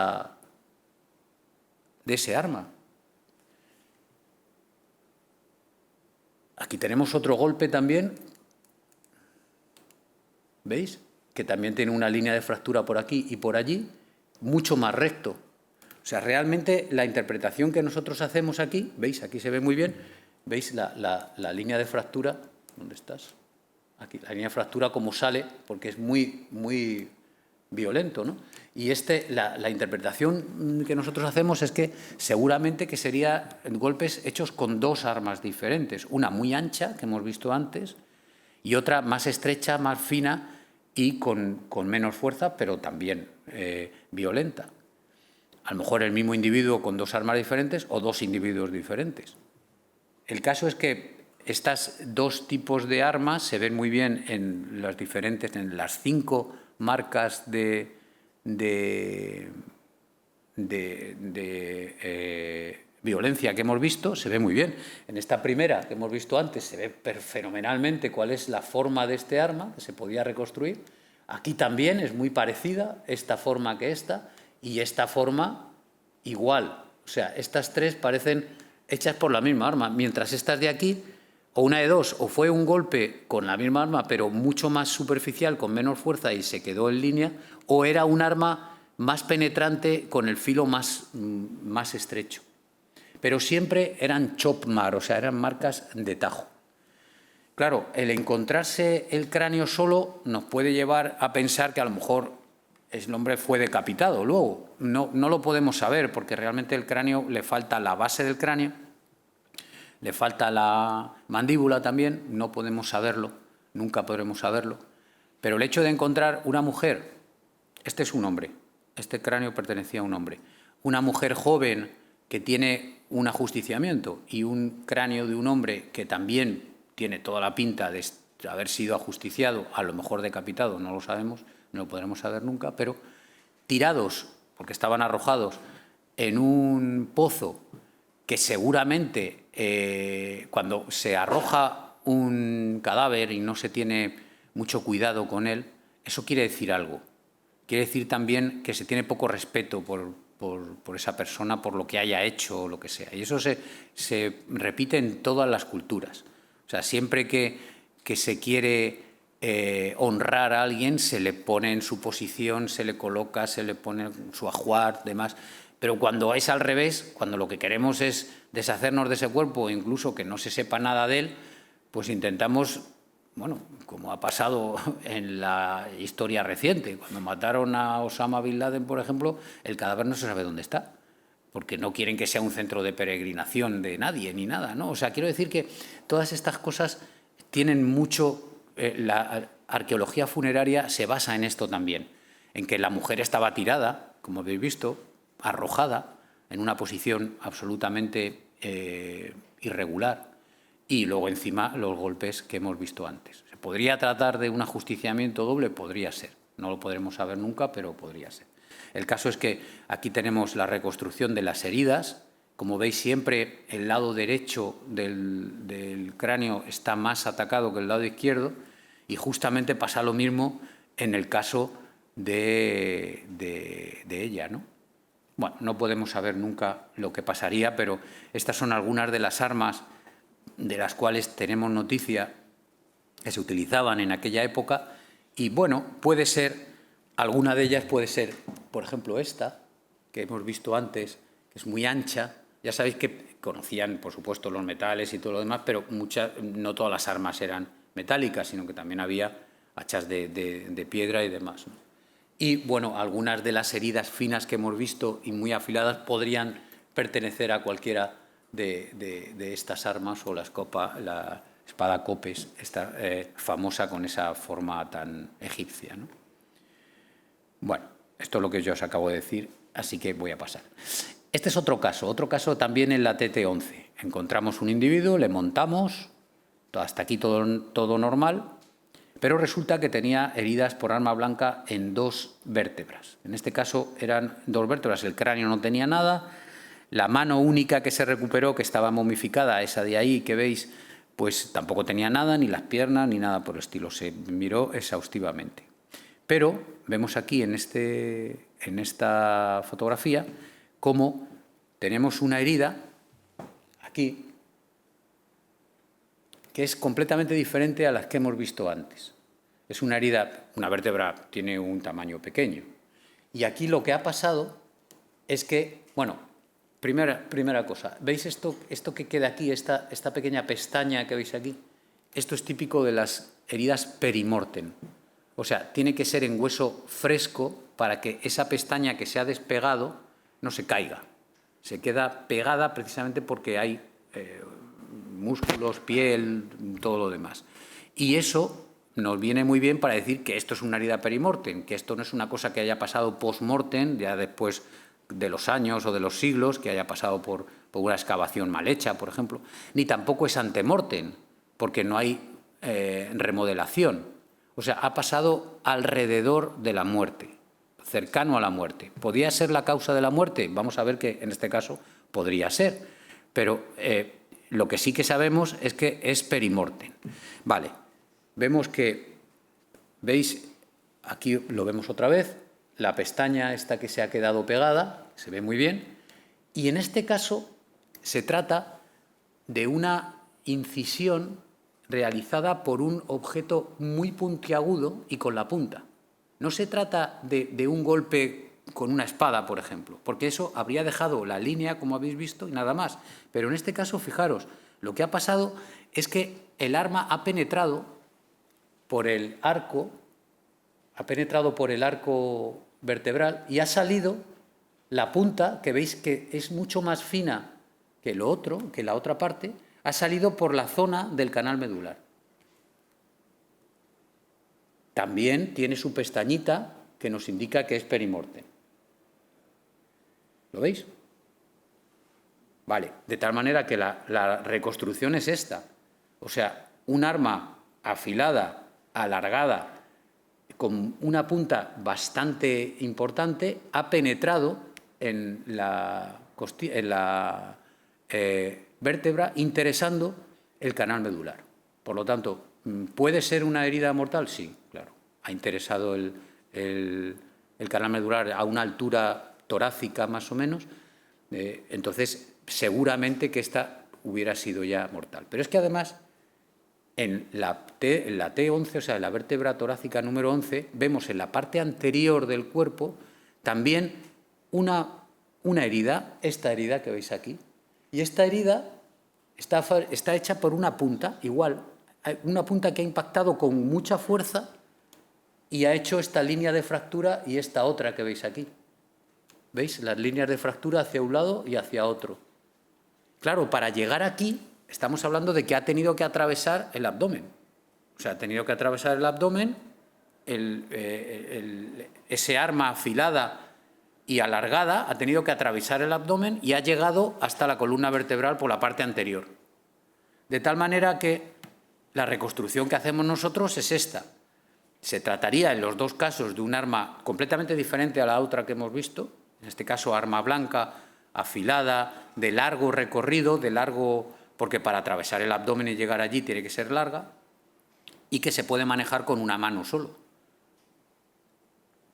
arma. Aquí tenemos otro golpe también, ¿veis? Que también tiene una línea de fractura por aquí y por allí, mucho más recto. O sea, realmente la interpretación que nosotros hacemos aquí, ¿veis? Aquí se ve muy bien, ¿veis la línea de fractura? ¿Dónde estás? Aquí, la línea de fractura como sale, porque es muy, muy violento, ¿no? Y la interpretación que nosotros hacemos es que seguramente que serían golpes hechos con dos armas diferentes. Una muy ancha, que hemos visto antes, y otra más estrecha, más fina y con menos fuerza, pero también violenta. A lo mejor el mismo individuo con dos armas diferentes o dos individuos diferentes. El caso es que estos dos tipos de armas se ven muy bien en las 5 marcas de violencia que hemos visto, se ve muy bien. En esta primera que hemos visto antes se ve fenomenalmente cuál es la forma de este arma, que se podía reconstruir. Aquí también es muy parecida esta forma que esta, y esta forma igual. O sea, estas tres parecen hechas por la misma arma, mientras estas de aquí, o una de dos, o fue un golpe con la misma arma, pero mucho más superficial, con menos fuerza y se quedó en línea, o era un arma más penetrante con el filo más estrecho. Pero siempre eran chop mark, o sea, eran marcas de tajo. Claro, el encontrarse el cráneo solo nos puede llevar a pensar que a lo mejor el hombre fue decapitado luego. No lo podemos saber porque realmente el cráneo le falta la base del cráneo, le falta la mandíbula también, no podemos saberlo, nunca podremos saberlo. Pero el hecho de encontrar una mujer, este es un hombre, este cráneo pertenecía a un hombre, una mujer joven que tiene un ajusticiamiento y un cráneo de un hombre que también tiene toda la pinta de haber sido ajusticiado, a lo mejor decapitado, no lo sabemos, no lo podremos saber nunca, pero tirados, porque estaban arrojados en un pozo que seguramente cuando se arroja un cadáver y no se tiene mucho cuidado con él, eso quiere decir algo. Quiere decir también que se tiene poco respeto por esa persona, por lo que haya hecho o lo que sea. Y eso se repite en todas las culturas. O sea, siempre que se quiere honrar a alguien, se le pone en su posición, se le coloca, se le pone su ajuar, demás. Pero cuando es al revés, cuando lo que queremos es deshacernos de ese cuerpo o incluso que no se sepa nada de él, pues intentamos, bueno, como ha pasado en la historia reciente, cuando mataron a Osama Bin Laden, por ejemplo, el cadáver no se sabe dónde está, porque no quieren que sea un centro de peregrinación de nadie ni nada, ¿no? O sea, quiero decir que todas estas cosas tienen mucho... la arqueología funeraria se basa en esto también, en que la mujer estaba tirada, como habéis visto, arrojada, en una posición absolutamente irregular, y luego encima los golpes que hemos visto antes. ¿Se podría tratar de un ajusticiamiento doble? Podría ser. No lo podremos saber nunca, pero podría ser. El caso es que aquí tenemos la reconstrucción de las heridas. Como veis, siempre el lado derecho del cráneo está más atacado que el lado izquierdo, y justamente pasa lo mismo en el caso de ella, ¿no? Bueno, no podemos saber nunca lo que pasaría, pero estas son algunas de las armas de las cuales tenemos noticia que se utilizaban en aquella época, y bueno, puede ser, alguna de ellas puede ser, por ejemplo, esta, que hemos visto antes, que es muy ancha. Ya sabéis que conocían, por supuesto, los metales y todo lo demás, pero no todas las armas eran metálicas, sino que también había hachas de piedra y demás, ¿no? Y, bueno, algunas de las heridas finas que hemos visto y muy afiladas podrían pertenecer a cualquiera de estas armas, o la espada copes, esta famosa con esa forma tan egipcia, ¿no? Bueno, esto es lo que yo os acabo de decir, así que voy a pasar. Este es otro caso también en la TT11. Encontramos un individuo, le montamos, hasta aquí todo normal, pero resulta que tenía heridas por arma blanca en 2 vértebras. En este caso eran 2 vértebras, el cráneo no tenía nada, la mano única que se recuperó, que estaba momificada, esa de ahí que veis, pues tampoco tenía nada, ni las piernas, ni nada por el estilo, se miró exhaustivamente. Pero vemos aquí en esta fotografía cómo tenemos una herida, aquí, que es completamente diferente a las que hemos visto antes. Es una herida, una vértebra tiene un tamaño pequeño. Y aquí lo que ha pasado es que, bueno, primera cosa, ¿veis esto que queda aquí, esta pequeña pestaña que veis aquí? Esto es típico de las heridas perimortem. O sea, tiene que ser en hueso fresco para que esa pestaña que se ha despegado no se caiga. Se queda pegada precisamente porque hay músculos, piel, todo lo demás. Y eso nos viene muy bien para decir que esto es una herida perimortem, que esto no es una cosa que haya pasado post-mortem, ya después de los años o de los siglos, que haya pasado por una excavación mal hecha, por ejemplo, ni tampoco es antemortem, porque no hay remodelación. O sea, ha pasado alrededor de la muerte, cercano a la muerte. ¿Podría ser la causa de la muerte? Vamos a ver que en este caso podría ser, pero lo que sí que sabemos es que es perimortem. Vale, vemos que, ¿veis? Aquí lo vemos otra vez, la pestaña esta que se ha quedado pegada, se ve muy bien, y en este caso se trata de una incisión realizada por un objeto muy puntiagudo y con la punta. No se trata de un golpe con una espada, por ejemplo, porque eso habría dejado la línea, como habéis visto, y nada más. Pero en este caso, fijaros, lo que ha pasado es que el arma ha penetrado por el arco vertebral y ha salido la punta, que veis que es mucho más fina que lo otro, que la otra parte, ha salido por la zona del canal medular. También tiene su pestañita que nos indica que es perimortem. ¿Lo veis? Vale, de tal manera que la reconstrucción es esta. O sea, un arma afilada, alargada, con una punta bastante importante, ha penetrado en la vértebra, interesando el canal medular. Por lo tanto, ¿puede ser una herida mortal? Sí, claro. Ha interesado el canal medular a una altura torácica más o menos, entonces seguramente que esta hubiera sido ya mortal. Pero es que además en la T11, o sea, en la vértebra torácica número 11, vemos en la parte anterior del cuerpo también una una herida, esta herida que veis aquí. Y esta herida está hecha por una punta, igual, una punta que ha impactado con mucha fuerza y ha hecho esta línea de fractura y esta otra que veis aquí. ¿Veis? Las líneas de fractura hacia un lado y hacia otro. Claro, para llegar aquí estamos hablando de que ha tenido que atravesar el abdomen. O sea, ha tenido que atravesar el abdomen, ese arma afilada y alargada ha tenido que atravesar el abdomen y ha llegado hasta la columna vertebral por la parte anterior. De tal manera que la reconstrucción que hacemos nosotros es esta. Se trataría en los dos casos de un arma completamente diferente a la otra que hemos visto, en este caso arma blanca, afilada, de largo recorrido, porque para atravesar el abdomen y llegar allí tiene que ser larga, y que se puede manejar con una mano solo.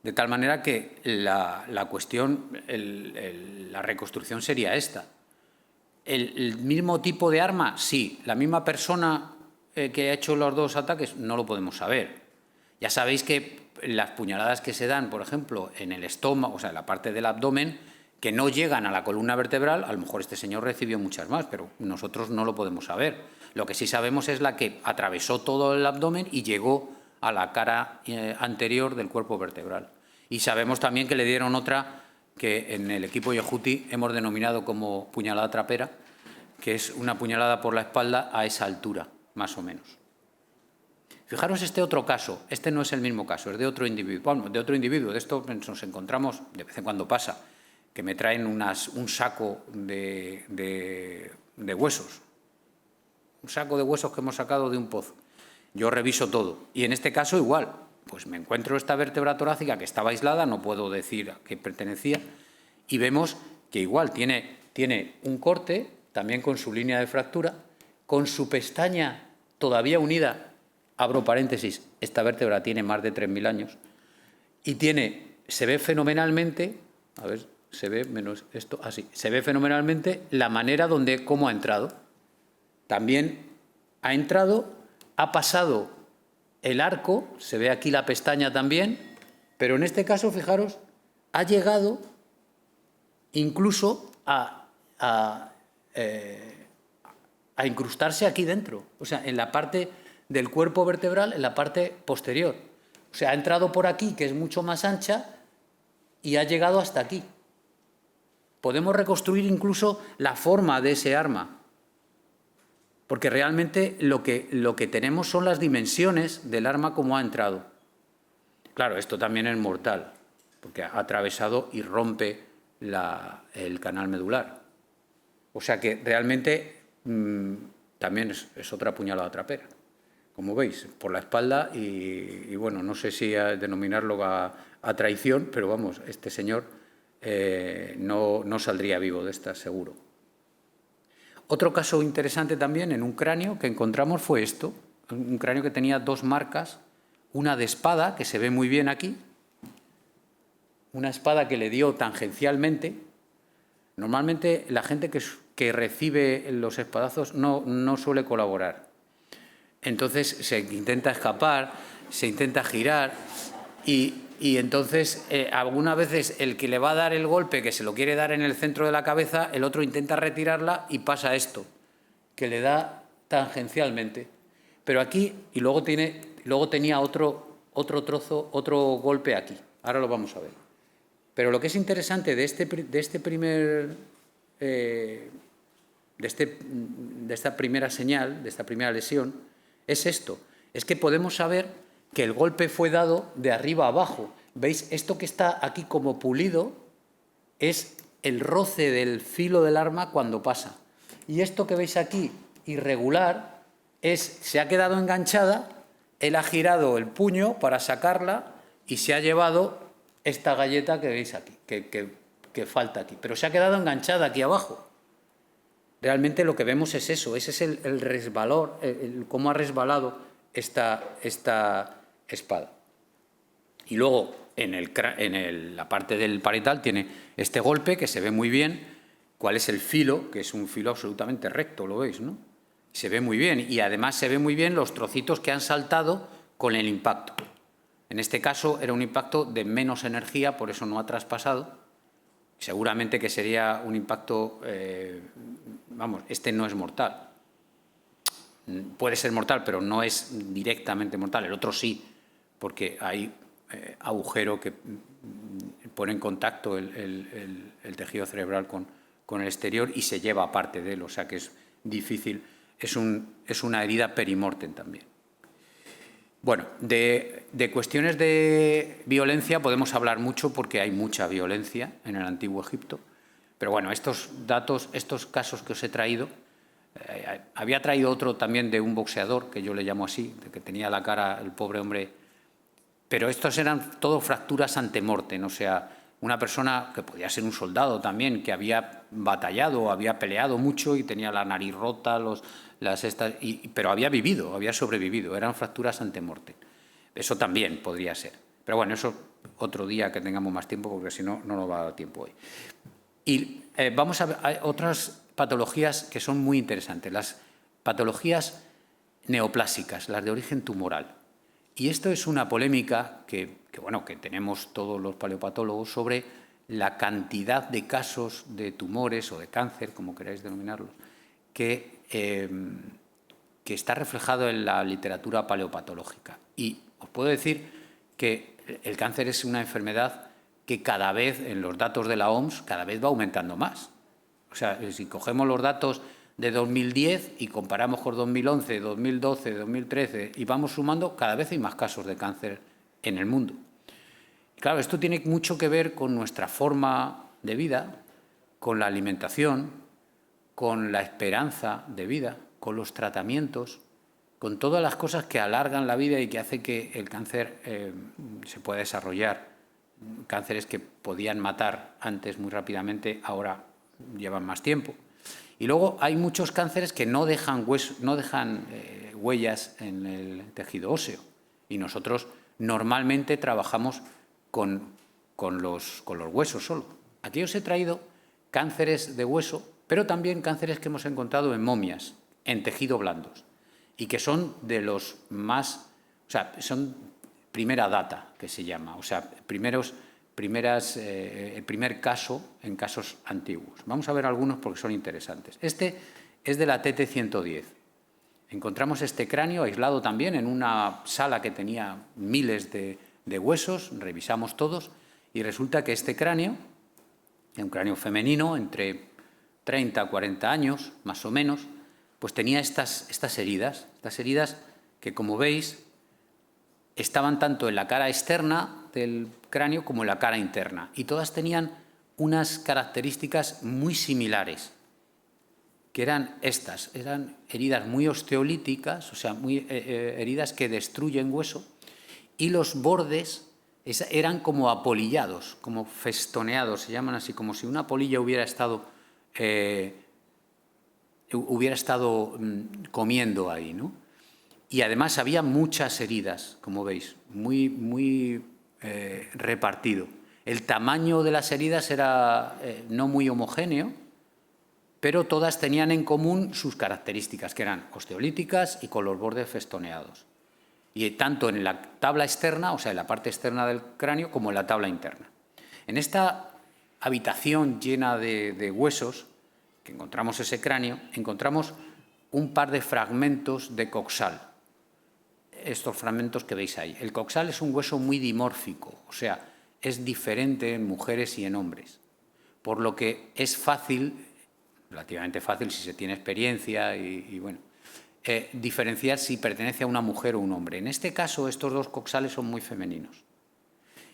De tal manera que la cuestión, la reconstrucción sería esta. ¿El mismo tipo de arma? Sí. ¿La misma persona que ha hecho los dos ataques? No lo podemos saber. Ya sabéis que las puñaladas que se dan, por ejemplo, en el estómago, o sea, en la parte del abdomen, que no llegan a la columna vertebral, a lo mejor este señor recibió muchas más, pero nosotros no lo podemos saber. Lo que sí sabemos es la que atravesó todo el abdomen y llegó a la cara anterior del cuerpo vertebral. Y sabemos también que le dieron otra que en el equipo Yehuti hemos denominado como puñalada trapera, que es una puñalada por la espalda a esa altura, más o menos. Fijaros este otro caso, este no es el mismo caso, es de otro individuo. Bueno, de otro individuo, de esto nos encontramos, de vez en cuando pasa, que me traen un saco de huesos, un saco de huesos que hemos sacado de un pozo. Yo reviso todo, y en este caso igual, pues me encuentro esta vértebra torácica que estaba aislada, no puedo decir a qué pertenecía, y vemos que igual tiene un corte, también con su línea de fractura, con su pestaña todavía unida. Abro paréntesis, esta vértebra tiene más de 3.000 años y se ve fenomenalmente, a ver, se ve menos esto, así, se ve fenomenalmente la manera cómo ha entrado. También ha entrado, ha pasado el arco, se ve aquí la pestaña también, pero en este caso, fijaros, ha llegado incluso a incrustarse aquí dentro, o sea, en la parte del cuerpo vertebral, en la parte posterior. O sea, ha entrado por aquí, que es mucho más ancha, y ha llegado hasta aquí. Podemos reconstruir incluso la forma de ese arma, porque realmente lo que tenemos son las dimensiones del arma como ha entrado. Claro, esto también es mortal, porque ha atravesado y rompe el canal medular. O sea que realmente también es otra puñalada trapera. Como veis, por la espalda y bueno, no sé si denominarlo a traición, pero vamos, este señor no saldría vivo de esta, seguro. Otro caso interesante también en un cráneo que encontramos fue esto, un cráneo que tenía dos marcas, una de espada, que se ve muy bien aquí, una espada que le dio tangencialmente. Normalmente la gente que recibe los espadazos no suele colaborar. Entonces se intenta escapar, se intenta girar y entonces algunas veces el que le va a dar el golpe, que se lo quiere dar en el centro de la cabeza, el otro intenta retirarla y pasa esto, que le da tangencialmente. Pero aquí, y luego tenía otro trozo, otro golpe aquí. Ahora lo vamos a ver. Pero lo que es interesante de esta primera señal, de esta primera lesión, es esto, es que podemos saber que el golpe fue dado de arriba a abajo. ¿Veis? Esto que está aquí como pulido es el roce del filo del arma cuando pasa. Y esto que veis aquí, irregular, se ha quedado enganchada, él ha girado el puño para sacarla y se ha llevado esta galleta que veis aquí, que falta aquí. Pero se ha quedado enganchada aquí abajo. Realmente lo que vemos es eso, ese es el resbalor, cómo ha resbalado esta espada. Y luego en la parte del parietal tiene este golpe que se ve muy bien. ¿Cuál es el filo? Que es un filo absolutamente recto, lo veis, ¿no? Se ve muy bien y además se ve muy bien los trocitos que han saltado con el impacto. En este caso era un impacto de menos energía, por eso no ha traspasado. seguramente que sería un impacto, vamos, este no es mortal. Puede ser mortal, pero no es directamente mortal. El otro sí, porque hay agujero que pone en contacto el tejido cerebral con el exterior y se lleva parte de él, o sea que es difícil. Es una herida perimortem también. Bueno, de cuestiones de violencia podemos hablar mucho porque hay mucha violencia en el Antiguo Egipto. Pero bueno, estos datos, estos casos que os he traído, había traído otro también de un boxeador, que yo le llamo así, de que tenía la cara, el pobre hombre. Pero estos eran todo fracturas antemortem, o sea, una persona que podía ser un soldado también, que había batallado, había peleado mucho y tenía la nariz rota, pero había vivido, había sobrevivido, eran fracturas antemortem. Eso también podría ser. Pero bueno, eso otro día que tengamos más tiempo, porque si no, no nos va a dar tiempo hoy. Y vamos a ver otras patologías que son muy interesantes, las patologías neoplásicas, las de origen tumoral. Y esto es una polémica que tenemos todos los paleopatólogos sobre la cantidad de casos de tumores o de cáncer, como queráis denominarlos, que está reflejado en la literatura paleopatológica. Y os puedo decir que el cáncer es una enfermedad que cada vez, en los datos de la OMS, cada vez va aumentando más. O sea, si cogemos los datos de 2010 y comparamos con 2011, 2012, 2013 y vamos sumando, cada vez hay más casos de cáncer en el mundo. Y claro, esto tiene mucho que ver con nuestra forma de vida, con la alimentación, con la esperanza de vida, con los tratamientos, con todas las cosas que alargan la vida y que hacen que el cáncer se pueda desarrollar. Cánceres que podían matar antes muy rápidamente, ahora llevan más tiempo. Y luego hay muchos cánceres que no dejan huellas en el tejido óseo. Y nosotros normalmente trabajamos con los huesos solo. Aquí os he traído cánceres de hueso, pero también cánceres que hemos encontrado en momias, en tejido blandos, y que son de los más, o sea, son primera data, que se llama, o sea, el primer caso en casos antiguos. Vamos a ver algunos porque son interesantes. Este es de la TT-110. Encontramos este cráneo aislado también en una sala que tenía miles de huesos, revisamos todos, y resulta que este cráneo, un cráneo femenino, entre 30 a 40 años, más o menos, pues tenía estas heridas que, como veis, estaban tanto en la cara externa del cráneo como en la cara interna, y todas tenían unas características muy similares, que eran estas, eran heridas muy osteolíticas, o sea, heridas que destruyen hueso, y los bordes eran como apolillados, como festoneados, se llaman así, como si una polilla hubiera estado comiendo ahí, ¿no? Y además había muchas heridas, como veis, muy repartido. El tamaño de las heridas era no muy homogéneo, pero todas tenían en común sus características, que eran osteolíticas y con los bordes festoneados. Y tanto en la tabla externa, o sea, en la parte externa del cráneo, como en la tabla interna. En esta habitación llena de huesos, que encontramos ese cráneo, encontramos un par de fragmentos de coxal. Estos fragmentos que veis ahí. El coxal es un hueso muy dimórfico, o sea, es diferente en mujeres y en hombres, por lo que es fácil, relativamente fácil si se tiene experiencia diferenciar si pertenece a una mujer o un hombre. En este caso, estos dos coxales son muy femeninos.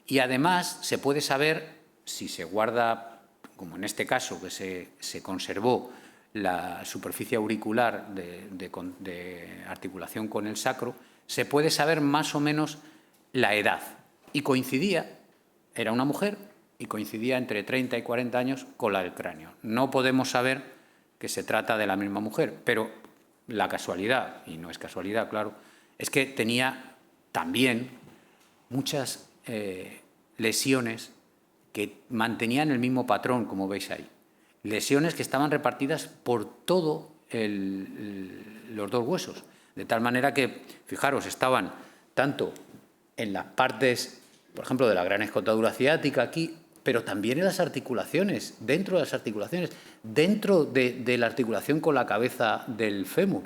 Y además se puede saber, si se guarda, como en este caso, que se conservó la superficie auricular de articulación con el sacro, se puede saber más o menos la edad. Y coincidía, era una mujer, y coincidía entre 30 y 40 años con la del cráneo. No podemos saber que se trata de la misma mujer, pero la casualidad, y no es casualidad, claro, es que tenía también muchas lesiones que mantenían el mismo patrón, como veis ahí. Lesiones que estaban repartidas por todos los dos huesos. De tal manera que, fijaros, estaban tanto en las partes, por ejemplo, de la gran escotadura ciática aquí, pero también en las articulaciones, dentro de las articulaciones, dentro de la articulación con la cabeza del fémur.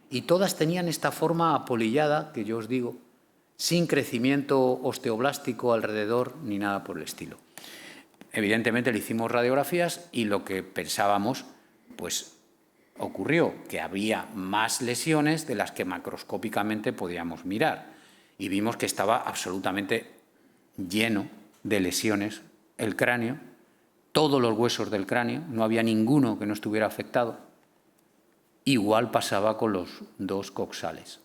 Y todas tenían esta forma apolillada, que yo os digo, sin crecimiento osteoblástico alrededor ni nada por el estilo. Evidentemente le hicimos radiografías y lo que pensábamos, pues ocurrió que había más lesiones de las que macroscópicamente podíamos mirar. Y vimos que estaba absolutamente lleno de lesiones el cráneo, todos los huesos del cráneo, no había ninguno que no estuviera afectado. Igual pasaba con los dos coxales.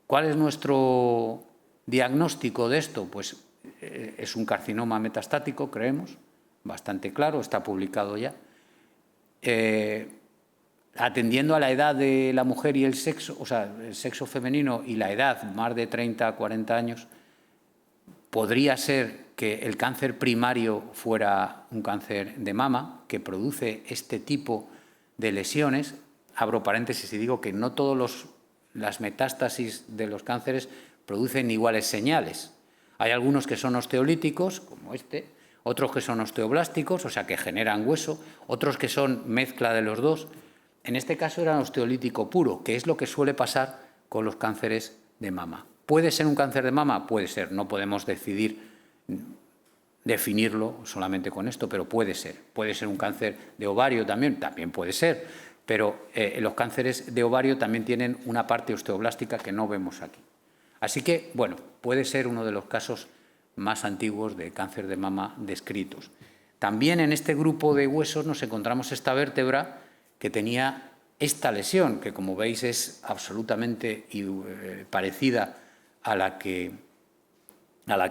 ¿Cuál es nuestro diagnóstico de esto? Pues es un carcinoma metastático, creemos, bastante claro, está publicado ya. Atendiendo a la edad de la mujer y el sexo, o sea, el sexo femenino y la edad, más de 30 a 40 años, podría ser que el cáncer primario fuera un cáncer de mama, que produce este tipo de lesiones. Abro paréntesis y digo que no todas las metástasis de los cánceres producen iguales señales. Hay algunos que son osteolíticos, como este, otros que son osteoblásticos, o sea, que generan hueso, otros que son mezcla de los dos. En este caso era osteolítico puro, que es lo que suele pasar con los cánceres de mama. ¿Puede ser un cáncer de mama? Puede ser, no podemos definirlo solamente con esto, pero puede ser. Puede ser un cáncer de ovario también puede ser, pero los cánceres de ovario también tienen una parte osteoblástica que no vemos aquí. Así que, bueno, puede ser uno de los casos más antiguos de cáncer de mama descritos. También en este grupo de huesos nos encontramos esta vértebra que tenía esta lesión, que como veis es absolutamente parecida a la que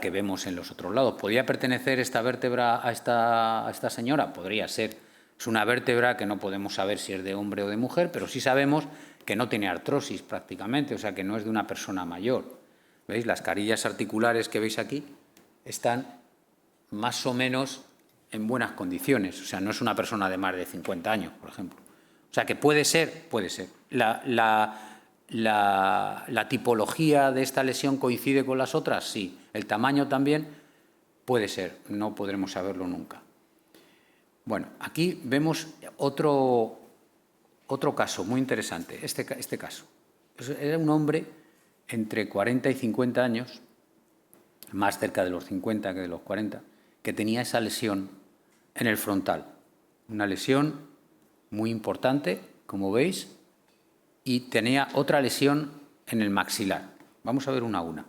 vemos en los otros lados. ¿Podría pertenecer esta vértebra a esta señora? Podría ser. Es una vértebra que no podemos saber si es de hombre o de mujer, pero sí sabemos que no tiene artrosis prácticamente, o sea que no es de una persona mayor. ¿Veis? Las carillas articulares que veis aquí están más o menos en buenas condiciones, o sea, no es una persona de más de 50 años, por ejemplo. O sea que puede ser, puede ser. La tipología de esta lesión coincide con las otras, sí. El tamaño también puede ser, no podremos saberlo nunca. Bueno, aquí vemos otro caso muy interesante, este caso. Era un hombre entre 40 y 50 años, más cerca de los 50 que de los 40, que tenía esa lesión en el frontal. Una lesión muy importante, como veis, y tenía otra lesión en el maxilar. Vamos a ver una a una.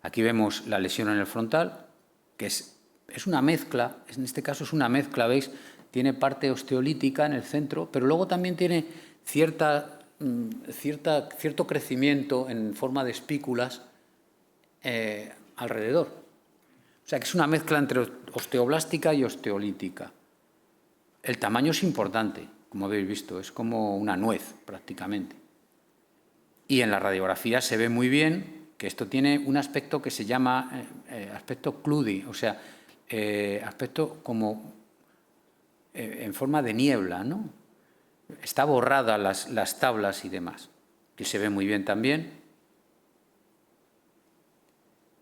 Aquí vemos la lesión en el frontal, que es una mezcla, en este caso es una mezcla, ¿veis? Tiene parte osteolítica en el centro, pero luego también tiene cierto crecimiento en forma de espículas alrededor. O sea que es una mezcla entre osteoblástica y osteolítica. El tamaño es importante, como habéis visto, es como una nuez prácticamente. Y en la radiografía se ve muy bien que esto tiene un aspecto que se llama aspecto Cludi, o sea, aspecto como en forma de niebla, ¿no? Está borrada las tablas y demás, que se ve muy bien también.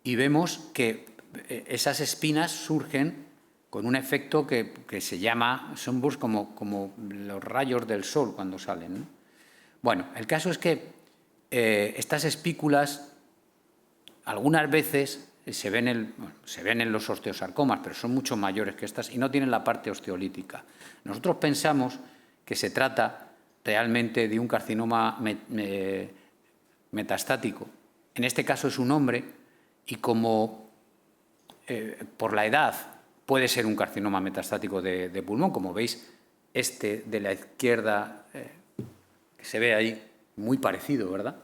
Y vemos que esas espinas surgen con un efecto que se llama, son como los rayos del sol cuando salen, ¿no? Bueno, el caso es que estas espículas algunas veces se ven en los osteosarcomas, pero son mucho mayores que estas y no tienen la parte osteolítica. Nosotros pensamos que se trata realmente de un carcinoma metastático. En este caso es un hombre y como por la edad puede ser un carcinoma metastático de pulmón, como veis, este de la izquierda que se ve ahí, muy parecido, ¿verdad?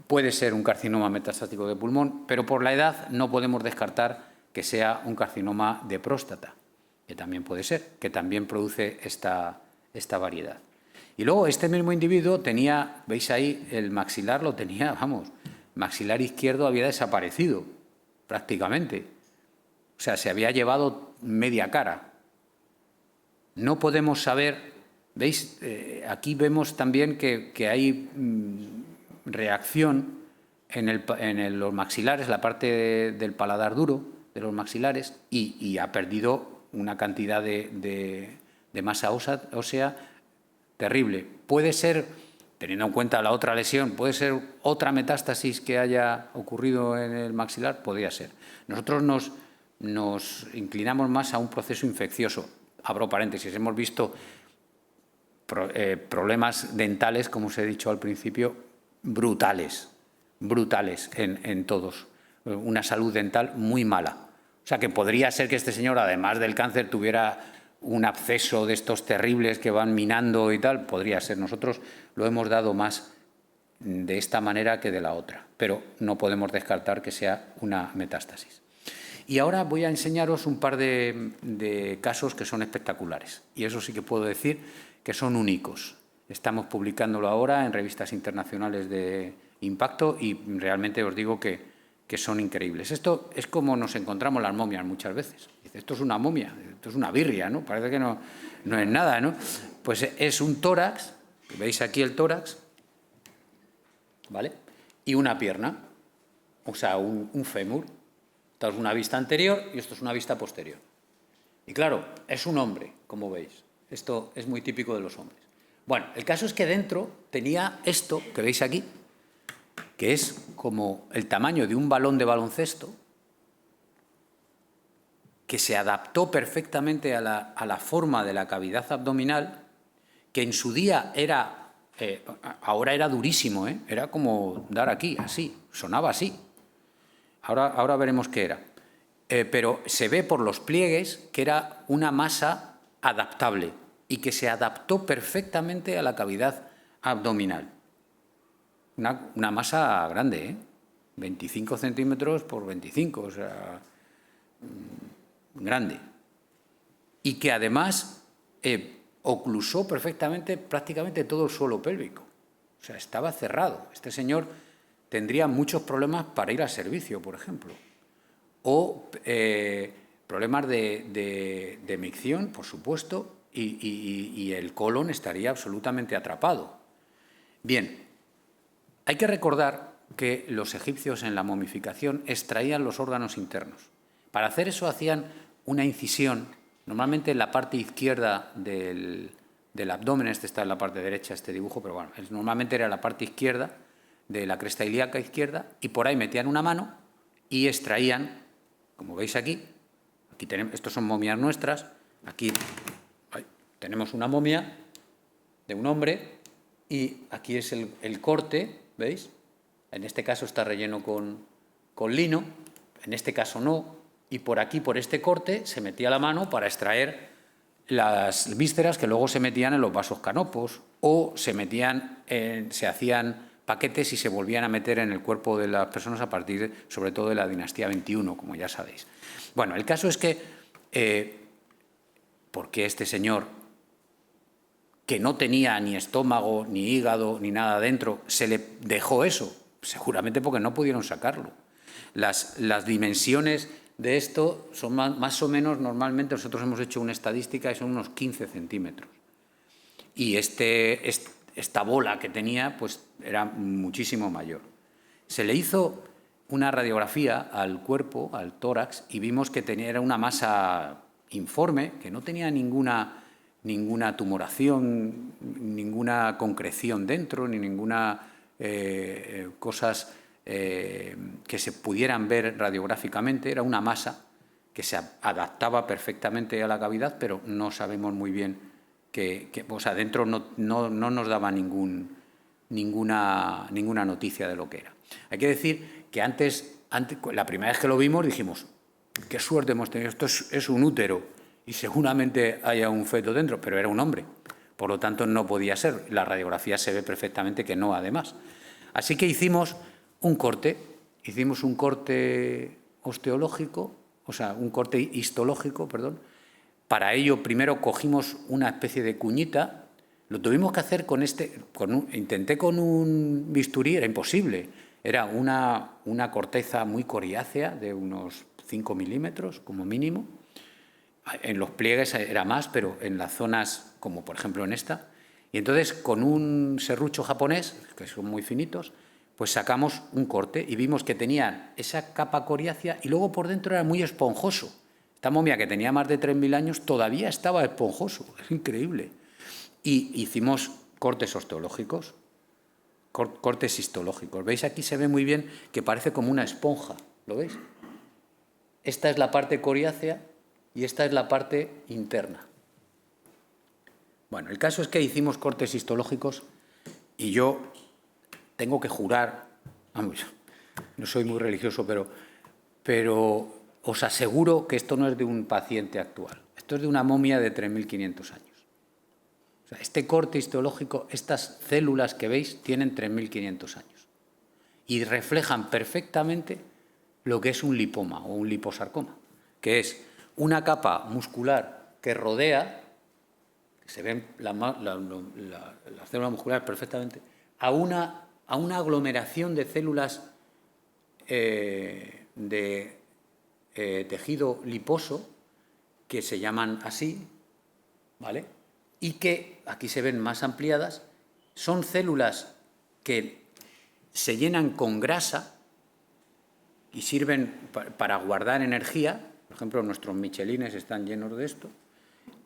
Puede ser un carcinoma metastático de pulmón, pero por la edad no podemos descartar que sea un carcinoma de próstata, que también puede ser, que también produce esta variedad. Y luego este mismo individuo tenía, veis ahí, el maxilar lo tenía, vamos, maxilar izquierdo había desaparecido prácticamente. O sea, se había llevado media cara. No podemos saber, veis, aquí vemos también que hay reacción en los maxilares, la parte del paladar duro de los maxilares, y ha perdido una cantidad de masa ósea terrible. Puede ser, teniendo en cuenta la otra lesión, puede ser otra metástasis que haya ocurrido en el maxilar, podría ser. Nosotros nos inclinamos más a un proceso infeccioso. Abro paréntesis, hemos visto problemas dentales, como os he dicho al principio, brutales en todos. Una salud dental muy mala. O sea, que podría ser que este señor, además del cáncer, tuviera un absceso de estos terribles que van minando y tal. Podría ser. Nosotros lo hemos dado más de esta manera que de la otra, pero no podemos descartar que sea una metástasis. Y ahora voy a enseñaros un par de casos que son espectaculares. Y eso sí que puedo decir que son únicos. Estamos publicándolo ahora en revistas internacionales de impacto y realmente os digo que son increíbles. Esto es como nos encontramos las momias muchas veces. Dice, esto es una momia, esto es una birria, ¿no? Parece que no es nada, ¿no? Pues es un tórax, veis aquí el tórax, ¿vale? Y una pierna, o sea, un fémur. Esto es una vista anterior y esto es una vista posterior. Y claro, es un hombre, como veis. Esto es muy típico de los hombres. Bueno, el caso es que dentro tenía esto que veis aquí, que es como el tamaño de un balón de baloncesto, que se adaptó perfectamente a la forma de la cavidad abdominal, que en su día era, ahora era durísimo, era como dar aquí, así, sonaba así. Ahora veremos qué era. Pero se ve por los pliegues que era una masa adaptable y que se adaptó perfectamente a la cavidad abdominal. Una masa grande, 25 centímetros por 25, o sea, grande. Y que además oclusó perfectamente prácticamente todo el suelo pélvico. O sea, estaba cerrado. Este señor tendría muchos problemas para ir al servicio, por ejemplo. O problemas de micción, por supuesto, y el colon estaría absolutamente atrapado. Bien. Hay que recordar que los egipcios en la momificación extraían los órganos internos. Para hacer eso hacían una incisión, normalmente en la parte izquierda del abdomen, este está en la parte derecha, este dibujo, pero bueno, normalmente era la parte izquierda de la cresta ilíaca izquierda, y por ahí metían una mano y extraían, como veis aquí tenemos, estos son momias nuestras, aquí tenemos una momia de un hombre y aquí es el corte. ¿Veis? En este caso está relleno con lino, en este caso no, y por aquí, por este corte, se metía la mano para extraer las vísceras que luego se metían en los vasos canopos o se hacían paquetes y se volvían a meter en el cuerpo de las personas a partir, sobre todo, de la dinastía 21, como ya sabéis. Bueno, el caso es que, ¿por qué este señor, que no tenía ni estómago, ni hígado, ni nada dentro, se le dejó eso? Seguramente porque no pudieron sacarlo. Las dimensiones de esto son más o menos, normalmente nosotros hemos hecho una estadística y son unos 15 centímetros. Y esta bola que tenía pues era muchísimo mayor. Se le hizo una radiografía al cuerpo, al tórax, y vimos que era una masa informe, que no tenía ninguna tumoración, ninguna concreción dentro, ni ninguna cosas que se pudieran ver radiográficamente. Era una masa que se adaptaba perfectamente a la cavidad, pero no sabemos muy bien o sea, dentro no nos daba ninguna noticia de lo que era. Hay que decir que antes, la primera vez que lo vimos dijimos, qué suerte hemos tenido, esto es un útero, y seguramente haya un feto dentro, pero era un hombre. Por lo tanto, no podía ser. La radiografía se ve perfectamente que no, además. Así que hicimos un corte osteológico, o sea, un corte histológico, perdón. Para ello, primero cogimos una especie de cuñita. Lo tuvimos que hacer intenté con un bisturí, era imposible. Era una corteza muy coriácea, de unos 5 milímetros, como mínimo. En los pliegues era más, pero en las zonas, como por ejemplo en esta. Y entonces, con un serrucho japonés, que son muy finitos, pues sacamos un corte y vimos que tenía esa capa coriácea y luego por dentro era muy esponjoso. Esta momia, que tenía más de 3.000 años, todavía estaba esponjoso. Es increíble. Y hicimos cortes osteológicos, cortes histológicos. ¿Veis? Aquí se ve muy bien que parece como una esponja. ¿Lo veis? Esta es la parte coriácea y esta es la parte interna. Bueno, el caso es que hicimos cortes histológicos y yo tengo que jurar, vamos, no soy muy religioso, pero os aseguro que esto no es de un paciente actual. Esto es de una momia de 3.500 años. O sea, este corte histológico, estas células que veis, tienen 3.500 años. Y reflejan perfectamente lo que es un lipoma o un liposarcoma, que es una capa muscular que rodea, que se ven las células musculares perfectamente, a una aglomeración de células de tejido liposo, que se llaman así, ¿vale? Y que aquí se ven más ampliadas, son células que se llenan con grasa y sirven para guardar energía. Por ejemplo, nuestros michelines están llenos de esto.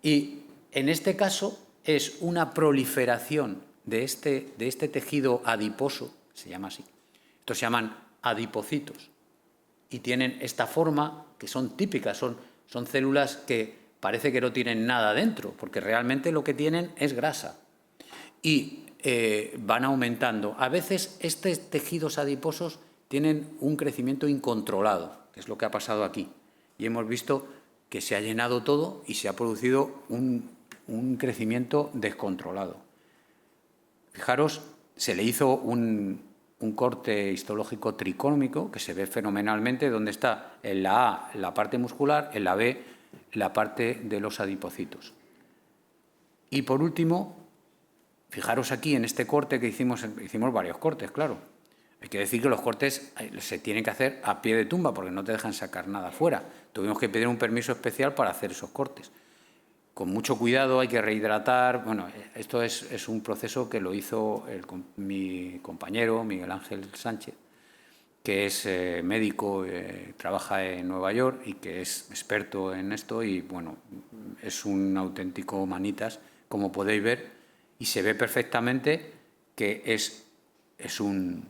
Y en este caso es una proliferación de este tejido adiposo, se llama así. Estos se llaman adipocitos y tienen esta forma, que son típicas, son células que parece que no tienen nada dentro, porque realmente lo que tienen es grasa. Y van aumentando. A veces estos tejidos adiposos tienen un crecimiento incontrolado, que es lo que ha pasado aquí. Y hemos visto que se ha llenado todo y se ha producido un crecimiento descontrolado. Fijaros, se le hizo un corte histológico tricómico que se ve fenomenalmente, donde está en la A la parte muscular, en la B la parte de los adipocitos. Y por último, fijaros aquí en este corte que hicimos varios cortes, claro. Hay que decir que los cortes se tienen que hacer a pie de tumba porque no te dejan sacar nada fuera. Tuvimos que pedir un permiso especial para hacer esos cortes. Con mucho cuidado, hay que rehidratar. Bueno, esto es un proceso que lo hizo mi compañero, Miguel Ángel Sánchez, que es médico, trabaja en Nueva York y que es experto en esto y, bueno, es un auténtico manitas, como podéis ver, y se ve perfectamente que es un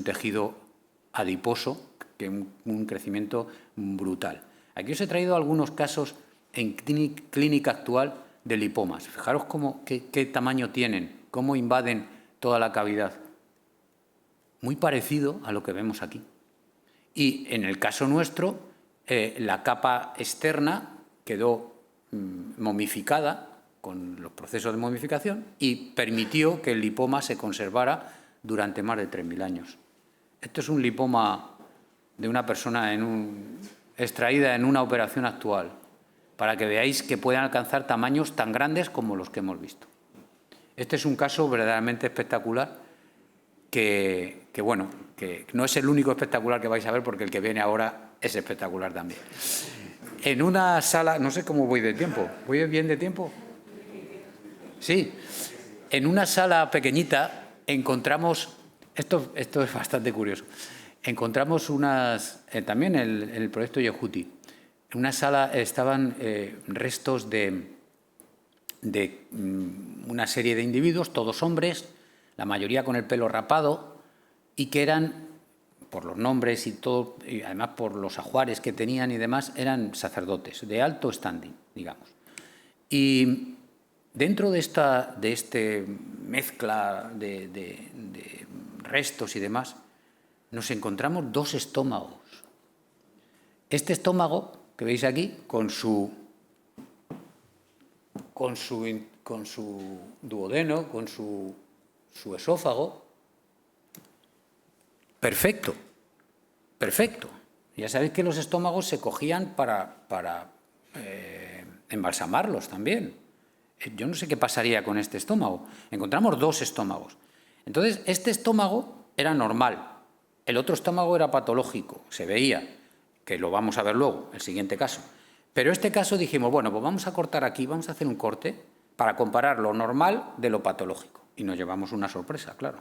tejido adiposo, que un crecimiento brutal. Aquí os he traído algunos casos en clínica actual de lipomas. Fijaros qué tamaño tienen, cómo invaden toda la cavidad. Muy parecido a lo que vemos aquí. Y en el caso nuestro, la capa externa quedó momificada con los procesos de momificación y permitió que el lipoma se conservara durante más de 3.000 años. Esto es un lipoma de una persona extraída en una operación actual, para que veáis que pueden alcanzar tamaños tan grandes como los que hemos visto. Este es un caso verdaderamente espectacular que no es el único espectacular que vais a ver, porque el que viene ahora es espectacular también. En una sala, no sé cómo voy de tiempo, ¿voy bien de tiempo? Sí, en una sala pequeñita encontramos, esto es bastante curioso, encontramos también en el proyecto Yehuti, en una sala estaban restos de una serie de individuos, todos hombres, la mayoría con el pelo rapado, y que eran, por los nombres y todo, y además por los ajuares que tenían y demás, eran sacerdotes de alto standing, digamos. Y dentro de esta mezcla de restos y demás, nos encontramos dos estómagos. Este estómago que veis aquí, con su duodeno, con su esófago, perfecto. Ya sabéis que los estómagos se cogían para embalsamarlos también. Yo no sé qué pasaría con este estómago. Encontramos dos estómagos. Entonces, este estómago era normal. El otro estómago era patológico, se veía, que lo vamos a ver luego, el siguiente caso. Pero este caso dijimos, bueno, pues vamos a cortar aquí, vamos a hacer un corte para comparar lo normal de lo patológico. Y nos llevamos una sorpresa, claro.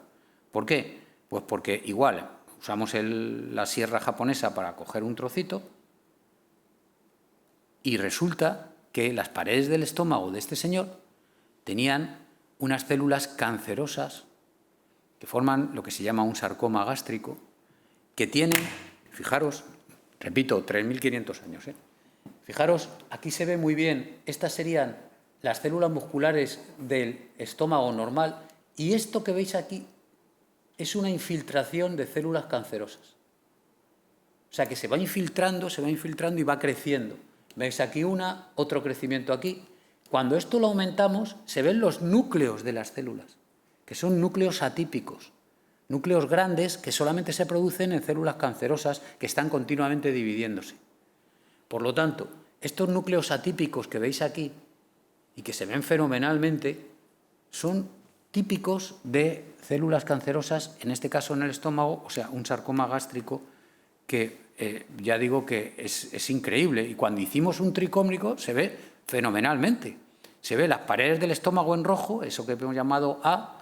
¿Por qué? Pues porque igual usamos la sierra japonesa para coger un trocito, Y resulta que las paredes del estómago de este señor tenían unas células cancerosas que forman lo que se llama un sarcoma gástrico, que tienen, fijaros, repito, 3.500 años. Fijaros, aquí se ve muy bien, estas serían las células musculares del estómago normal, y esto que veis aquí es una infiltración de células cancerosas. O sea, que se va infiltrando y va creciendo. ¿Veis aquí otro crecimiento aquí? Cuando esto lo aumentamos, se ven los núcleos de las células, que son núcleos atípicos, núcleos grandes que solamente se producen en células cancerosas que están continuamente dividiéndose. Por lo tanto, estos núcleos atípicos que veis aquí y que se ven fenomenalmente son típicos de células cancerosas, en este caso en el estómago, o sea, un sarcoma gástrico que ya digo que es increíble. Y cuando hicimos un tricómrico se ve fenomenalmente. Se ve las paredes del estómago en rojo, eso que hemos llamado A,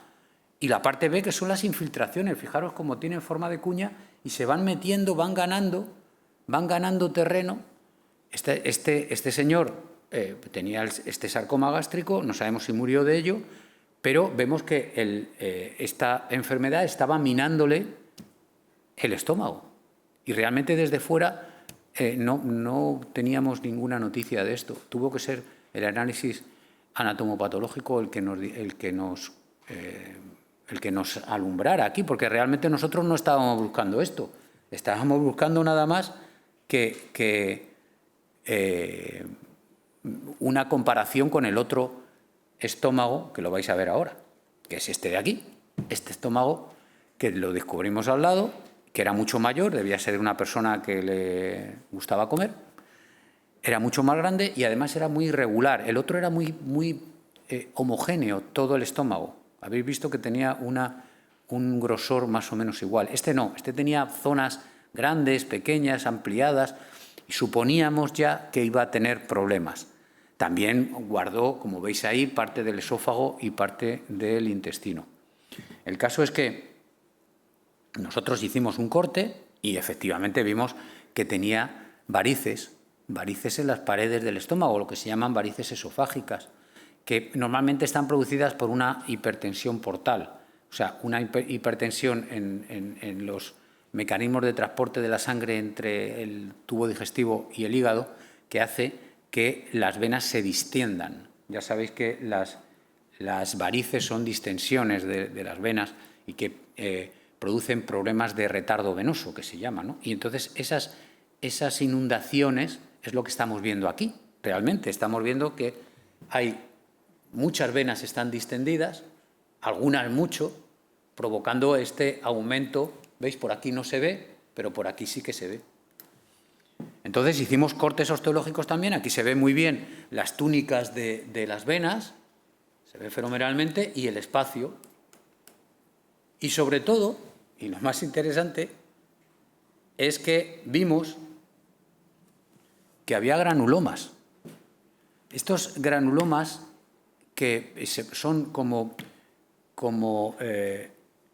y la parte B, que son las infiltraciones. Fijaros cómo tienen forma de cuña y se van metiendo, van ganando terreno. Este señor tenía este sarcoma gástrico, no sabemos si murió de ello, pero vemos que esta enfermedad estaba minándole el estómago. Y realmente desde fuera no teníamos ninguna noticia de esto. Tuvo que ser el análisis anatomopatológico el que nos alumbrara aquí, porque realmente nosotros no estábamos buscando esto. Estábamos buscando nada más que una comparación con el otro estómago, que lo vais a ver ahora, que es este de aquí. Este estómago que lo descubrimos al lado, que era mucho mayor, debía ser de una persona que le gustaba comer, era mucho más grande y además era muy irregular. El otro era muy homogéneo, todo el estómago. Habéis visto que tenía un grosor más o menos igual. Este no, este tenía zonas grandes, pequeñas, ampliadas, y suponíamos ya que iba a tener problemas. También guardó, como veis ahí, parte del esófago y parte del intestino. El caso es que nosotros hicimos un corte y efectivamente vimos que tenía varices en las paredes del estómago, lo que se llaman varices esofágicas, que normalmente están producidas por una hipertensión portal, o sea, una hipertensión en los mecanismos de transporte de la sangre entre el tubo digestivo y el hígado, que hace que las venas se distiendan. Ya sabéis que las varices son distensiones de las venas y que producen problemas de retardo venoso, que se llama, ¿no? Y entonces esas inundaciones es lo que estamos viendo aquí. Realmente estamos viendo que hay muchas venas están distendidas, algunas mucho, provocando este aumento. ¿Veis? Por aquí no se ve, pero por aquí sí que se ve. Entonces hicimos cortes osteológicos también. Aquí se ve muy bien las túnicas de las venas, se ve fenomenalmente, y el espacio. Y sobre todo, y lo más interesante, es que vimos que había granulomas. Estos granulomas que son como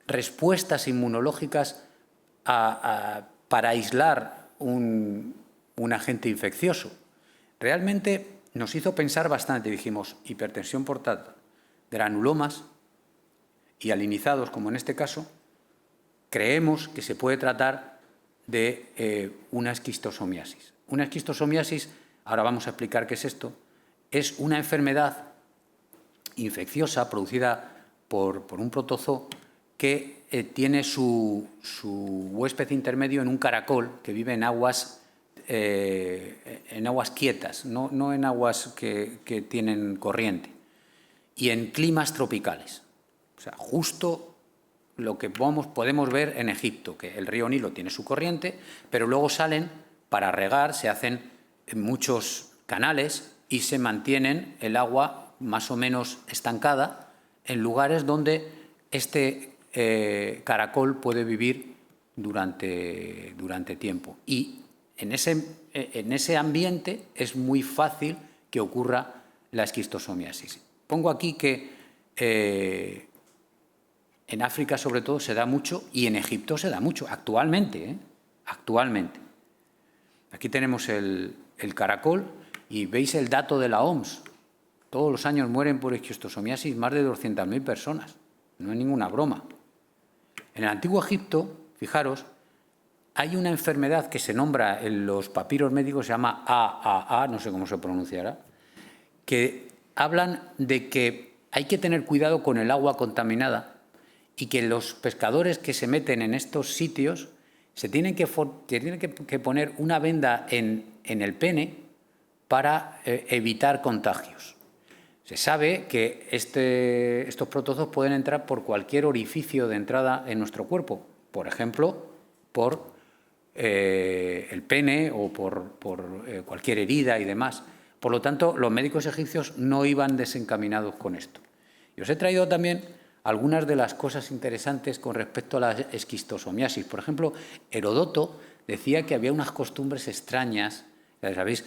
respuestas inmunológicas para aislar un agente infeccioso. Realmente nos hizo pensar bastante. Dijimos, hipertensión portátil, granulomas hialinizados, como en este caso, creemos que se puede tratar de una esquistosomiasis. Una esquistosomiasis, ahora vamos a explicar qué es esto, es una enfermedad infecciosa producida por un protozoo que tiene su huésped intermedio en un caracol que vive en aguas quietas, no en aguas que tienen corriente, y en climas tropicales. O sea, justo lo que podemos ver en Egipto, que el río Nilo tiene su corriente, pero luego salen para regar, se hacen muchos canales y se mantienen el agua más o menos estancada en lugares donde este caracol puede vivir durante tiempo. Y en ese ambiente es muy fácil que ocurra la esquistosomiasis. Pongo aquí que en África, sobre todo, se da mucho, y en Egipto se da mucho, actualmente. Actualmente. Aquí tenemos el caracol, y veis el dato de la OMS, todos los años mueren por esquistosomiasis más de 200.000 personas. No es ninguna broma. En el Antiguo Egipto, fijaros, hay una enfermedad que se nombra en los papiros médicos, se llama AAA, no sé cómo se pronunciará, que hablan de que hay que tener cuidado con el agua contaminada y que los pescadores que se meten en estos sitios se tienen que poner una venda en el pene para evitar contagios. Se sabe que estos protozoos pueden entrar por cualquier orificio de entrada en nuestro cuerpo, por ejemplo, por el pene o por cualquier herida y demás. Por lo tanto, los médicos egipcios no iban desencaminados con esto. Y os he traído también algunas de las cosas interesantes con respecto a la esquistosomiasis. Por ejemplo, Heródoto decía que había unas costumbres extrañas. Ya sabéis,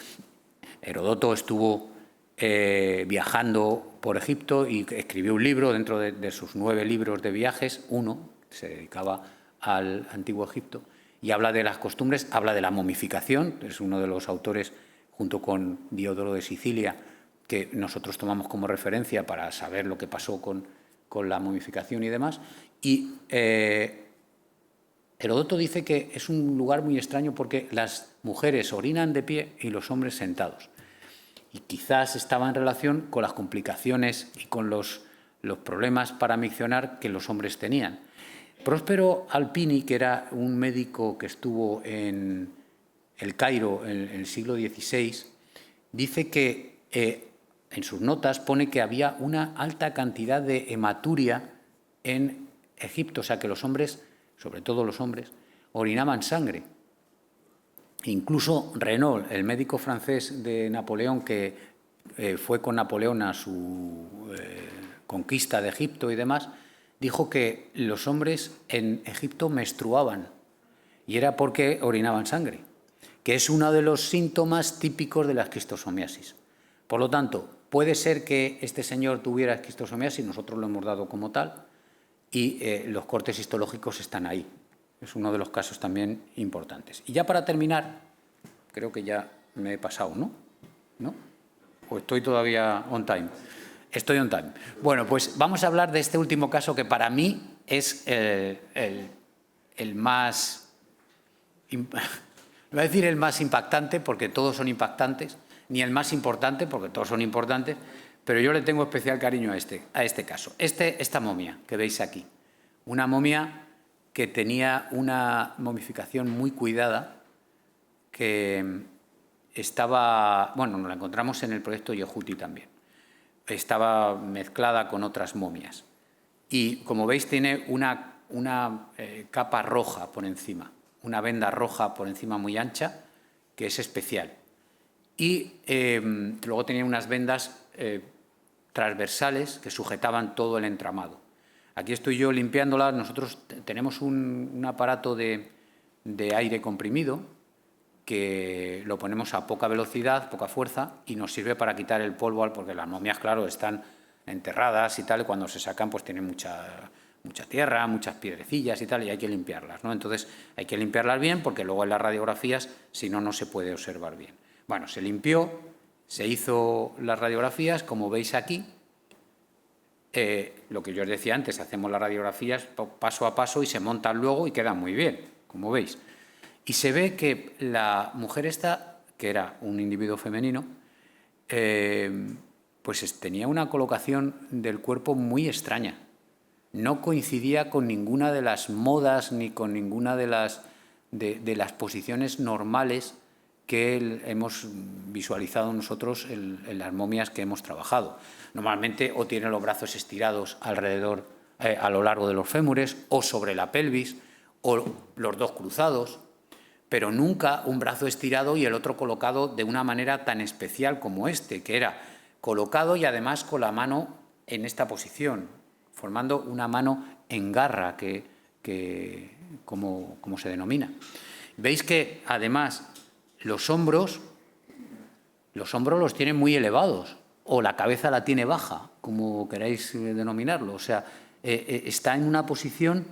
Heródoto estuvo viajando por Egipto y escribió un libro dentro de sus 9 libros de viajes, uno se dedicaba al Antiguo Egipto, y habla de las costumbres, habla de la momificación, es uno de los autores, junto con Diodoro de Sicilia, que nosotros tomamos como referencia para saber lo que pasó con la momificación y demás. Y Heródoto dice que es un lugar muy extraño porque las mujeres orinan de pie y los hombres sentados. Y quizás estaba en relación con las complicaciones y con los problemas para miccionar que los hombres tenían. Próspero Alpini, que era un médico que estuvo en el Cairo en el siglo XVI, dice que en sus notas pone que había una alta cantidad de hematuria en Egipto, o sea que los hombres, sobre todo los hombres, orinaban sangre. Incluso Renaud, el médico francés de Napoleón, que fue con Napoleón a su conquista de Egipto y demás, dijo que los hombres en Egipto menstruaban y era porque orinaban sangre, que es uno de los síntomas típicos de la esquistosomiasis. Por lo tanto, puede ser que este señor tuviera esquistosomiasis, nosotros lo hemos dado como tal, y los cortes histológicos están ahí. Es uno de los casos también importantes. Y ya para terminar, creo que ya me he pasado, ¿no? ¿No? ¿O estoy todavía on time? Estoy on time. Bueno, pues vamos a hablar de este último caso que para mí es el más... No voy a decir el más impactante porque todos son impactantes, ni el más importante porque todos son importantes, pero yo le tengo especial cariño a este caso. Esta momia que veis aquí, una momia que tenía una momificación muy cuidada, que estaba, bueno, nos la encontramos en el proyecto Yehuti también, estaba mezclada con otras momias. Y como veis tiene una capa roja por encima, una venda roja por encima muy ancha, que es especial. Y luego tenía unas vendas transversales que sujetaban todo el entramado. Aquí estoy yo limpiándola. Nosotros tenemos un aparato de aire comprimido que lo ponemos a poca velocidad, poca fuerza, y nos sirve para quitar el polvo, porque las momias, claro, están enterradas y tal, y cuando se sacan pues tienen mucha tierra, muchas piedrecillas y tal, y hay que limpiarlas, ¿no? Entonces hay que limpiarlas bien porque luego en las radiografías, si no, no se puede observar bien. Bueno, se limpió, se hizo las radiografías, como veis aquí. Lo que yo os decía antes, hacemos las radiografías paso a paso y se montan luego y quedan muy bien, como veis. Y se ve que la mujer esta, que era un individuo femenino, pues tenía una colocación del cuerpo muy extraña. No coincidía con ninguna de las modas ni con ninguna de las posiciones normales que hemos visualizado nosotros en las momias que hemos trabajado. Normalmente o tiene los brazos estirados alrededor, a lo largo de los fémures, o sobre la pelvis, o los dos cruzados, pero nunca un brazo estirado y el otro colocado de una manera tan especial como este, que era colocado y además con la mano en esta posición, formando una mano en garra, como se denomina. Veis que además los hombros los tiene muy elevados, o la cabeza la tiene baja, como queráis denominarlo. O sea, está en una posición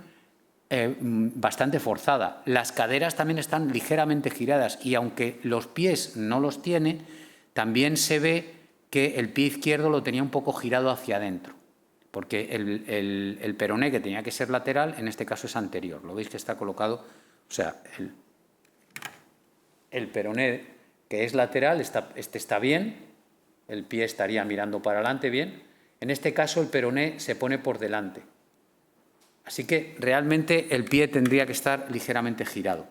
bastante forzada. Las caderas también están ligeramente giradas y aunque los pies no los tiene, también se ve que el pie izquierdo lo tenía un poco girado hacia adentro, porque el peroné, que tenía que ser lateral, en este caso es anterior. Lo veis que está colocado, o sea, el peroné que es lateral, este está bien, el pie estaría mirando para adelante bien. En este caso el peroné se pone por delante. Así que realmente el pie tendría que estar ligeramente girado.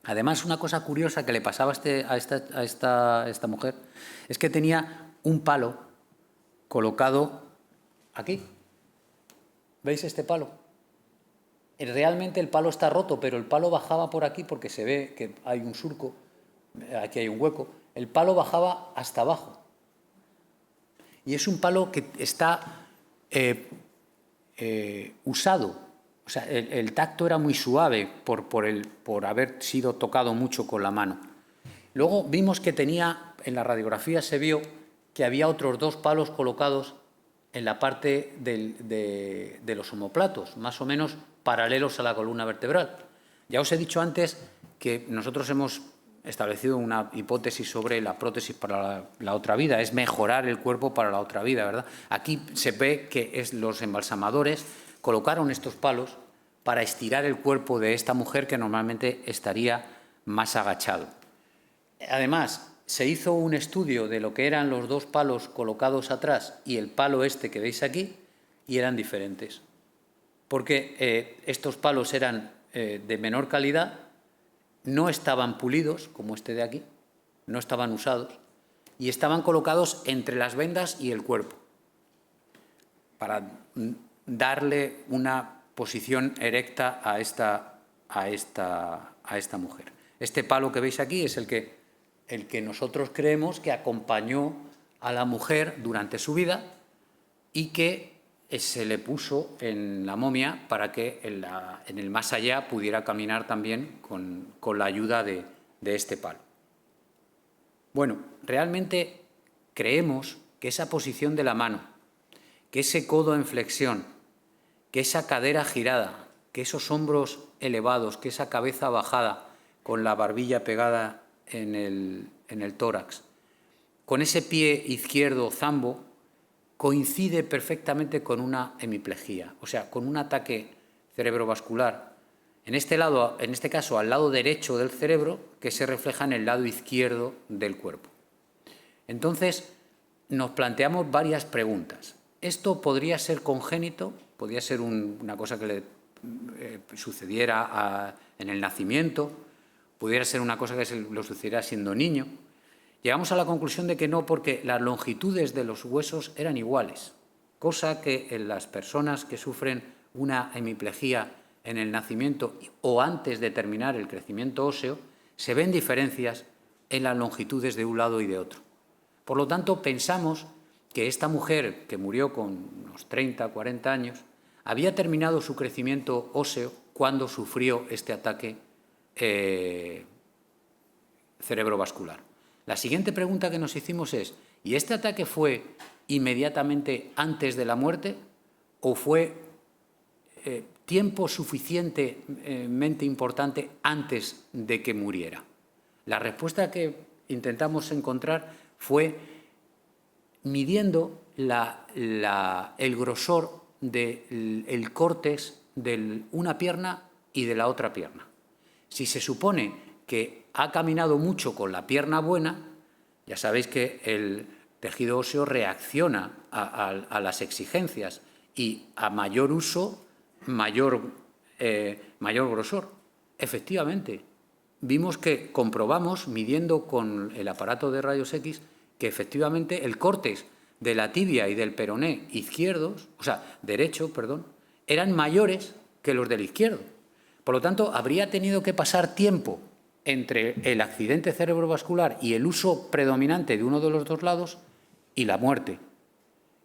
Además, una cosa curiosa que le pasaba a esta mujer es que tenía un palo colocado aquí. ¿Veis este palo? Realmente el palo está roto, pero el palo bajaba por aquí porque se ve que hay un surco, aquí hay un hueco. El palo bajaba hasta abajo. Y es un palo que está usado. O sea, el tacto era muy suave por haber sido tocado mucho con la mano. Luego vimos que tenía, en la radiografía se vio que había otros 2 palos colocados en la parte de los omóplatos, más o menos paralelos a la columna vertebral. Ya os he dicho antes que nosotros hemos establecido una hipótesis sobre la prótesis para la otra vida, es mejorar el cuerpo para la otra vida, ¿verdad? Aquí se ve que los embalsamadores colocaron estos palos para estirar el cuerpo de esta mujer que normalmente estaría más agachado. Además, se hizo un estudio de lo que eran los 2 palos colocados atrás y el palo este que veis aquí, y eran diferentes. Porque estos palos eran de menor calidad, no estaban pulidos, como este de aquí, no estaban usados, y estaban colocados entre las vendas y el cuerpo, para darle una posición erecta a esta mujer. Este palo que veis aquí es el que nosotros creemos que acompañó a la mujer durante su vida y que se le puso en la momia para que en el más allá pudiera caminar también con la ayuda de este palo. Bueno, realmente creemos que esa posición de la mano, que ese codo en flexión, que esa cadera girada, que esos hombros elevados, que esa cabeza bajada con la barbilla pegada en el tórax, con ese pie izquierdo zambo, coincide perfectamente con una hemiplegia, o sea, con un ataque cerebrovascular. En este caso, al lado derecho del cerebro, que se refleja en el lado izquierdo del cuerpo. Entonces, nos planteamos varias preguntas. ¿Esto podría ser congénito? ¿Podría ser una cosa que le sucediera en el nacimiento? ¿Pudiera ser una cosa que lo sucediera siendo niño? Llegamos a la conclusión de que no, porque las longitudes de los huesos eran iguales, cosa que en las personas que sufren una hemiplegia en el nacimiento o antes de terminar el crecimiento óseo, se ven diferencias en las longitudes de un lado y de otro. Por lo tanto, pensamos que esta mujer, que murió con unos 30, 40 años, había terminado su crecimiento óseo cuando sufrió este ataque cerebrovascular. La siguiente pregunta que nos hicimos es, ¿y este ataque fue inmediatamente antes de la muerte o fue tiempo suficientemente importante antes de que muriera? La respuesta que intentamos encontrar fue midiendo el grosor del córtex de una pierna y de la otra pierna. Si se supone que ha caminado mucho con la pierna buena, ya sabéis que el tejido óseo reacciona a las exigencias y a mayor uso, mayor grosor. Efectivamente, comprobamos, midiendo con el aparato de rayos X, que efectivamente el córtex de la tibia y del peroné derecho, eran mayores que los del izquierdo. Por lo tanto, habría tenido que pasar tiempo entre el accidente cerebrovascular y el uso predominante de uno de los 2 lados y la muerte.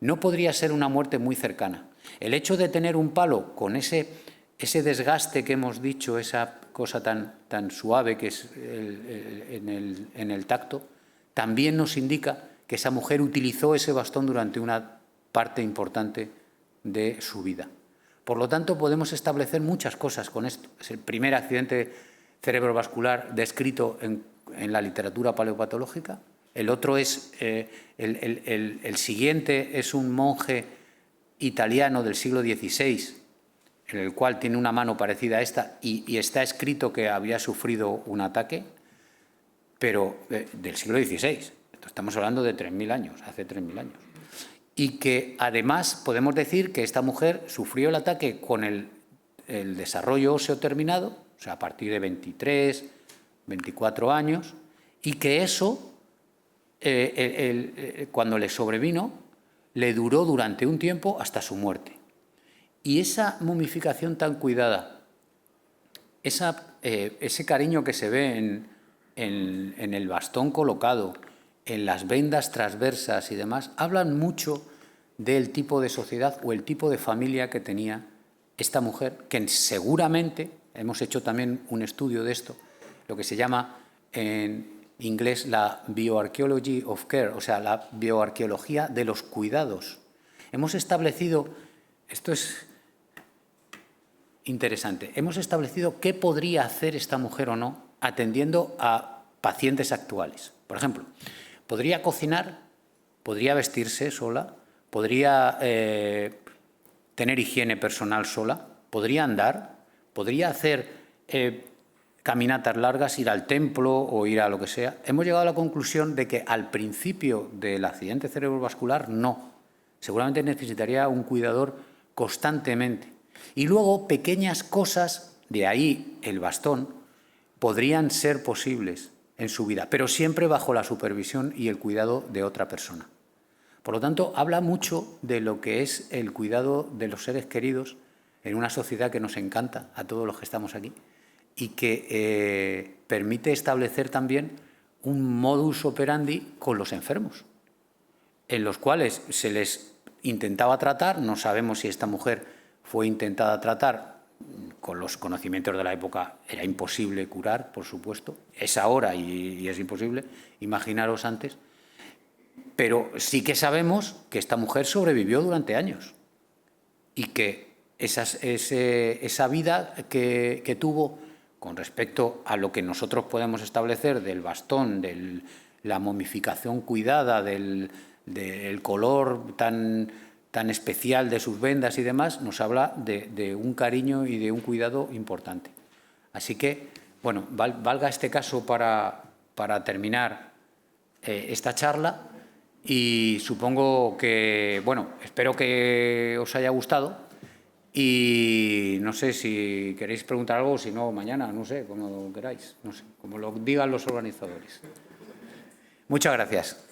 No podría ser una muerte muy cercana. El hecho de tener un palo con ese desgaste que hemos dicho, esa cosa tan suave que es en el tacto, también nos indica que esa mujer utilizó ese bastón durante una parte importante de su vida. Por lo tanto, podemos establecer muchas cosas con esto. Es el primer accidente cerebrovascular descrito en la literatura paleopatológica, El otro es, el siguiente es un monje italiano del siglo XVI, en el cual tiene una mano parecida a esta y está escrito que había sufrido un ataque, pero del siglo XVI. Estamos hablando de 3.000 años, hace 3.000 años. Y que además podemos decir que esta mujer sufrió el ataque con el desarrollo óseo terminado, o sea, a partir de 23, 24 años, y que eso, cuando le sobrevino, le duró durante un tiempo hasta su muerte. Y esa momificación tan cuidada, ese cariño que se ve en el bastón colocado, en las vendas transversas y demás, hablan mucho del tipo de sociedad o el tipo de familia que tenía esta mujer, que seguramente, hemos hecho también un estudio de esto, lo que se llama en inglés la bioarchaeology of care, o sea, la bioarqueología de los cuidados. Hemos establecido, esto es interesante, hemos establecido qué podría hacer esta mujer o no atendiendo a pacientes actuales. Por ejemplo, podría cocinar, podría vestirse sola, podría tener higiene personal sola, podría andar, podría hacer caminatas largas, ir al templo o ir a lo que sea. Hemos llegado a la conclusión de que al principio del accidente cerebrovascular no. Seguramente necesitaría un cuidador constantemente. Y luego pequeñas cosas, de ahí el bastón, podrían ser posibles en su vida, pero siempre bajo la supervisión y el cuidado de otra persona. Por lo tanto, habla mucho de lo que es el cuidado de los seres queridos en una sociedad que nos encanta a todos los que estamos aquí y que permite establecer también un modus operandi con los enfermos, en los cuales se les intentaba tratar. No sabemos si esta mujer fue intentada tratar. Con los conocimientos de la época era imposible curar, por supuesto. Es ahora y es imposible. Imaginaros antes. Pero sí que sabemos que esta mujer sobrevivió durante años y que esa vida que tuvo con respecto a lo que nosotros podemos establecer del bastón, de la momificación cuidada, del color tan especial de sus vendas y demás, nos habla de un cariño y de un cuidado importante. Así que, bueno, valga este caso para terminar esta charla y supongo que, bueno, espero que os haya gustado y no sé si queréis preguntar algo, si no, mañana, no sé, como queráis, no sé, como lo digan los organizadores. Muchas gracias.